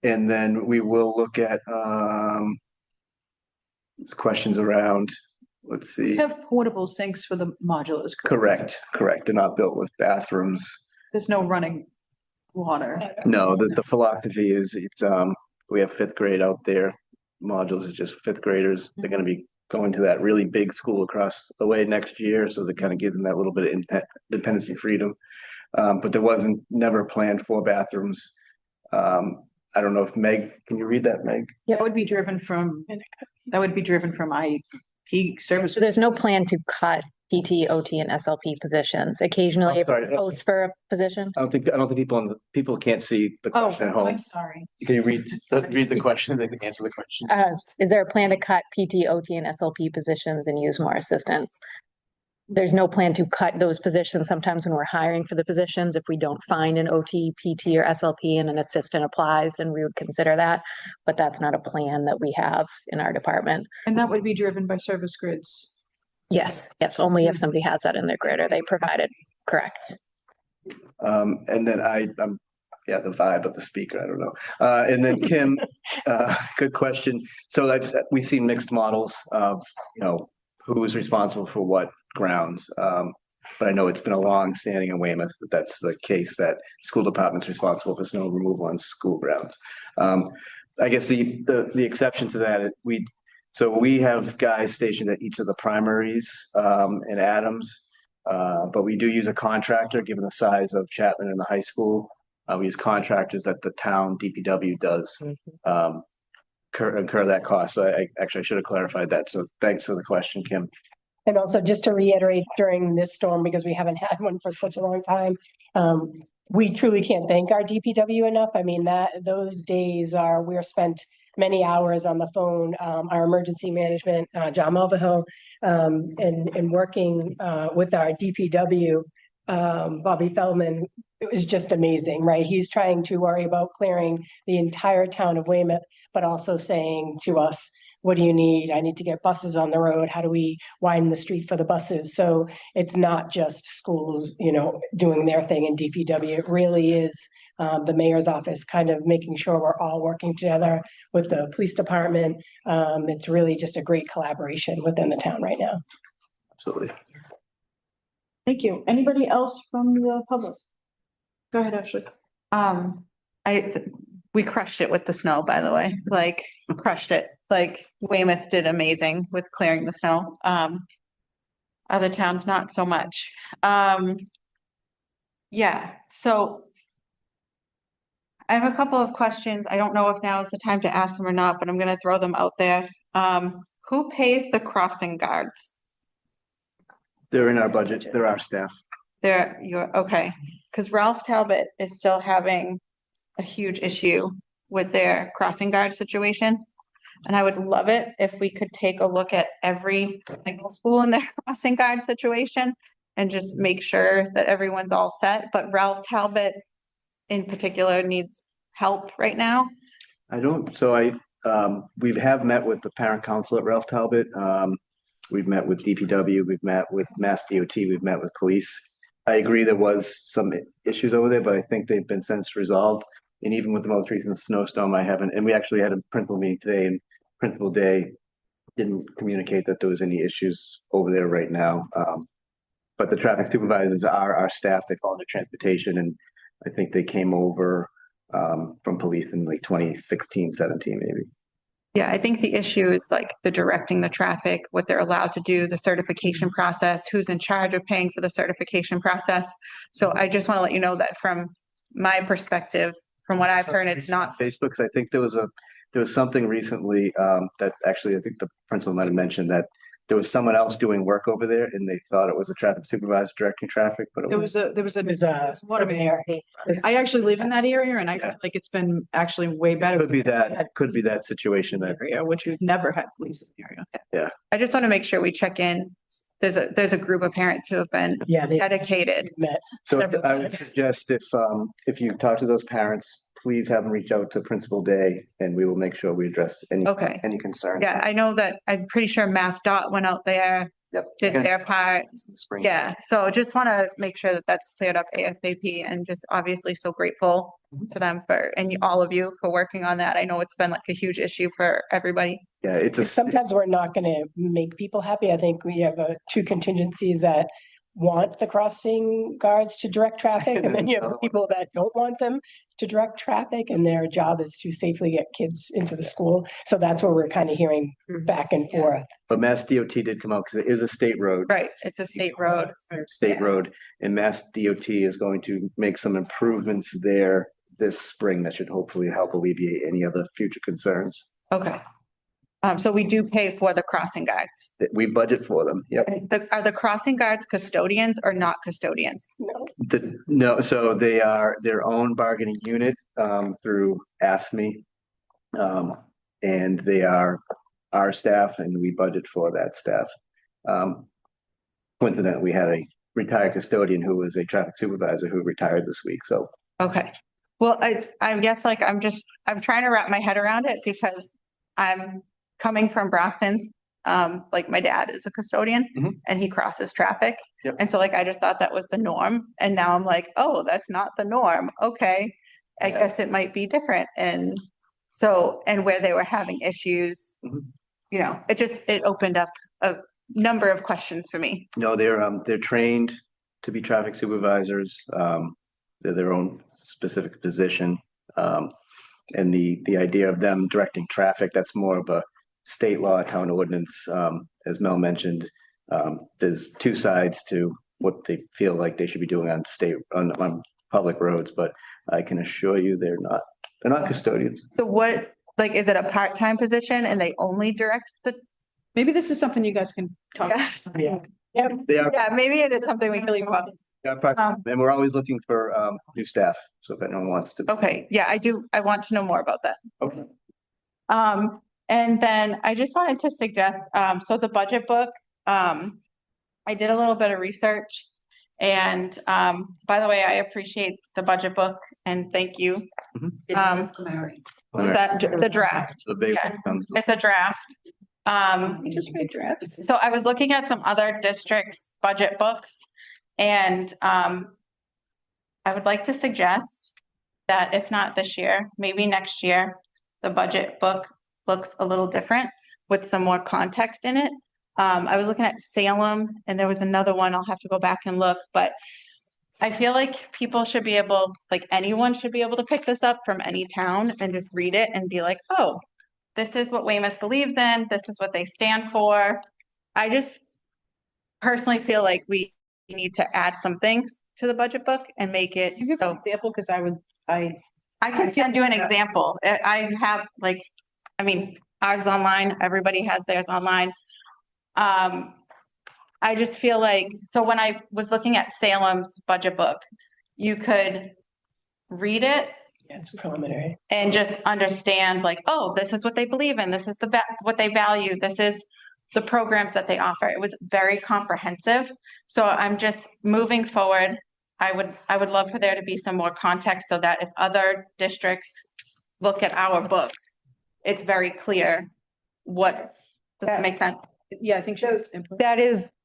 Speaker 2: then we will look at, questions around, let's
Speaker 1: We
Speaker 2: see.
Speaker 1: have portable sinks for the modulars.
Speaker 2: Correct. They're not built with bathrooms.
Speaker 1: There's no running water.
Speaker 2: No, the philosophy is it's, we have fifth grade out there. Modules is just fifth graders. They're gonna be going to that really big school across the way next year, so they kind of give them that little bit of independence and freedom. But there wasn't never planned for bathrooms. I don't know if Meg, can you read that, Meg?
Speaker 1: That would be driven from IEP services.
Speaker 11: So there's no plan to cut PT, OT, and SLP positions. Occasionally,
Speaker 2: Oh,
Speaker 11: if
Speaker 2: sorry.
Speaker 11: we post for a position.
Speaker 2: I don't think people can't see the question at home.
Speaker 1: I'm sorry.
Speaker 2: Can you read the question, then answer the question?
Speaker 11: Is there a plan to cut PT, OT, and SLP positions and use more assistants? There's no plan to cut those positions. Sometimes when we're hiring for the positions, if we don't find an OT, PT, or SLP and an assistant applies, then we would consider that. But that's not a plan that we have in our department.
Speaker 1: And that would be driven by service grids.
Speaker 11: Yes, only if somebody has that in their grid or they provided, correct.
Speaker 2: And then I'm the vibe of the speaker, I don't know. And then Kim, good question. So we've seen mixed models of, who's responsible for what grounds. But I know it's been a long standing in Weymouth that's the case, that school department's responsible for snow removal on school grounds. I guess the exception to that, we have guys stationed at each of the primaries in Adams. But we do use a contractor, given the size of Chapman and the high school. We use contractors that the town DPW does incur that cost. So I should have clarified that. So thanks for the question, Kim.
Speaker 5: And also just to reiterate during this storm, because we haven't had one for such a long time, we truly can't thank our DPW enough. I mean, those days we're spent many hours on the phone, our emergency management, John Mulvihill, and working with our DPW, Bobby Feldman. It was just amazing, right? He's trying to worry about clearing the entire town of Weymouth, but also saying to us, what do you need? I need to get buses on the road. How do we widen the street for the buses? So it's not just schools, doing their thing in DPW. It really is the mayor's office kind of making sure we're all working together with the police department. It's really just a great collaboration within the town right now.
Speaker 2: Absolutely.
Speaker 1: Thank you. Anybody else from the public? Go ahead, Ashley.
Speaker 6: We crushed it with the snow, by the way, crushed it. Weymouth did amazing with clearing the snow. Other towns, not so much. So I have a couple of questions. I don't know if now is the time to ask them or not, but I'm gonna throw them out there. Who pays the crossing guards?
Speaker 2: They're in our budget. They're our staff.
Speaker 6: Okay, because Ralph Talbot is still having a huge issue with their crossing guard situation. And I would love it if we could take a look at every single school in their crossing guard situation and just make sure that everyone's all set. But Ralph Talbot in particular needs help right now.
Speaker 2: We have met with the parent council at Ralph Talbot. We've met with DPW, we've met with Mass DOT, we've met with police. I agree there was some issues over there, but I think they've been since resolved. And even with the most recent snowstorm, and we actually had a principal meeting today, and Principal Day didn't communicate that there was any issues over there right now. But the traffic supervisors are our staff. They fall under transportation, and I think they came over from police in 2016, 17, maybe.
Speaker 6: Yeah, I think the issue is the directing the traffic, what they're allowed to do, the certification process, who's in charge of paying for the certification process. So I just want to let you know that from my perspective, from what I've heard, it's not.
Speaker 2: Facebook, I think there was something recently that actually I think the principal might have mentioned that there was someone else doing work over there and they thought it was a traffic supervisor directing traffic, but
Speaker 1: There was a water mayor. I actually live in that area and I feel like it's been actually way better.
Speaker 2: Could be that situation that
Speaker 1: area, which we've never had police in the area.
Speaker 2: Yeah.
Speaker 6: I just want to make sure we check in there's a group of parents who have been
Speaker 5: Yeah, they
Speaker 6: dedicated.
Speaker 5: met.
Speaker 2: So
Speaker 5: Several
Speaker 2: I would
Speaker 5: times.
Speaker 2: suggest if you talk to those parents, please have them reach out to Principal Day and we will make sure we address
Speaker 6: Okay.
Speaker 2: any concerns.
Speaker 6: Yeah, I know that, I'm pretty sure Mass Dot went out there,
Speaker 2: Yep.
Speaker 6: did their part.
Speaker 2: Spring.
Speaker 6: Yeah, so just want to make sure that that's cleared up ASAP and just obviously so grateful to them and all of you for working on that. I know it's been like a huge issue for everybody.
Speaker 2: Yeah, it's
Speaker 5: Sometimes we're not gonna make people happy. I think we have two contingencies that want the crossing guards to direct traffic, and then you have people that don't want them to direct traffic, and their job is to safely get kids into the school. So that's where we're kind of hearing back and forth.
Speaker 2: But Mass DOT did come out because it is a state road.
Speaker 6: Right, it's a state road.
Speaker 2: State road, and Mass DOT is going to make some improvements there this spring that should hopefully help alleviate any other future concerns.
Speaker 6: Okay. So we do pay for the crossing guards.
Speaker 2: We budget for them, yep.
Speaker 6: Are the crossing guards custodians or not custodians?
Speaker 2: No, so they are their own bargaining unit through AFSCME. And they are our staff and we budget for that staff. Coincidentally, we had a retired custodian who was a traffic supervisor who retired this week, so.
Speaker 6: Okay. Well, I guess like I'm trying to wrap my head around it because I'm coming from Brockton. Like my dad is a custodian and he crosses traffic.
Speaker 2: Yep.
Speaker 6: And so like, I just thought that was the norm. And now I'm like, oh, that's not the norm. Okay. I guess it might be different. And so, and where they were having issues, you know, it opened up a number of questions for me.
Speaker 2: No, they're trained to be traffic supervisors. They're their own specific position. And the idea of them directing traffic, that's more of a state law, town ordinance. As Mel mentioned, there's two sides to what they feel like they should be doing on public roads, but I can assure you they're not custodians.
Speaker 6: So what, like, is it a part-time position and they only direct the?
Speaker 1: Maybe this is something you guys can talk.
Speaker 6: Yes.
Speaker 5: Yeah.
Speaker 2: They are,
Speaker 6: Yeah, maybe it is something we can leave about.
Speaker 2: and we're always looking for new staff. So if anyone wants to.
Speaker 6: Okay, yeah, I want to know more about that.
Speaker 2: Okay.
Speaker 6: And then I just wanted to suggest, so the budget book, I did a little bit of research. And by the way, I appreciate the budget book and thank you. The draft.
Speaker 2: The big
Speaker 6: Yeah.
Speaker 2: one.
Speaker 6: It's a draft. So I was looking at some other districts' budget books and I would like to suggest that if not this year, maybe next year, the budget book looks a little different with some more context in it. I was looking at Salem and there was another one, I'll have to go back and look, but I feel like people should be able, like anyone should be able to pick this up from any town and just read it and be like, oh, this is what Weymouth believes in, this is what they stand for. I just personally feel like we need to add some things to the budget book and make it.
Speaker 1: You give an example, because
Speaker 6: I can send you an example. I have like, I mean, ours online, everybody has theirs online. I just feel like, so when I was looking at Salem's budget book, you could read it.
Speaker 5: Yeah, it's preliminary.
Speaker 6: And just understand like, oh, this is what they believe in. This is what they value. This is the programs that they offer. It was very comprehensive. So I'm just moving forward. I would love for there to be some more context so that if other districts look at our book, it's very clear does that make sense?
Speaker 1: Yeah, I think so.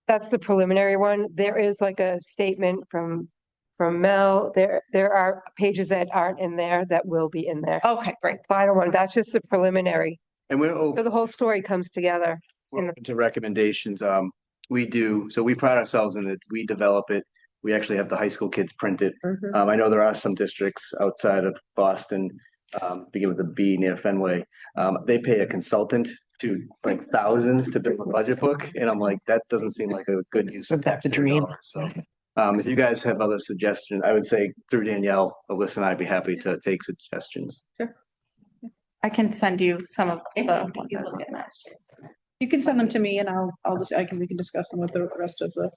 Speaker 7: That's the preliminary one. There is like a statement from Mel. There are pages that aren't in there that will be in there.
Speaker 6: Okay, great.
Speaker 7: Final one. That's just the preliminary.
Speaker 2: And we're
Speaker 7: So the whole story comes together.
Speaker 2: open to recommendations. We pride ourselves in it. We develop it. We actually have the high school kids print it. I know there are some districts outside of Boston, begin with a B near Fenway. They pay a consultant to like thousands to build a budget book. And I'm like, that doesn't seem like a good use of
Speaker 5: That's a dream.
Speaker 2: dollars. So if you guys have other suggestions, I would say through Danielle, Alyssa and I'd be happy to take suggestions.
Speaker 6: I can send you some of the ones I was looking at.
Speaker 1: You can send them to me and we can discuss them with the rest of the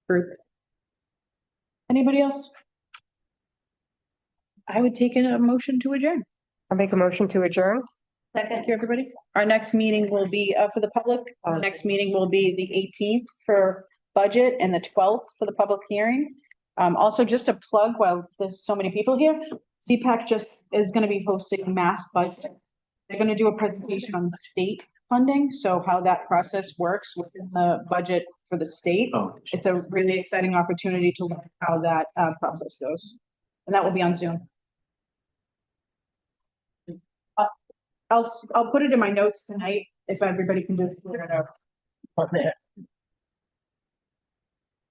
Speaker 1: group. Anybody else? I would take a motion to adjourn.
Speaker 7: I'll make a motion to adjourn.
Speaker 1: Thank you, everybody. Our next meeting will be, for the public, our next meeting will be the 18th for budget and the 12th for the public hearing. Also just a plug while there's so many people here, CPAC just is gonna be hosting mass budget. They're gonna do a presentation on state funding, so how that process works within the budget for the state.
Speaker 2: Oh.
Speaker 1: It's a really exciting opportunity to learn how that process goes. And that will be on Zoom. I'll put it in my notes tonight if everybody can just clear it out.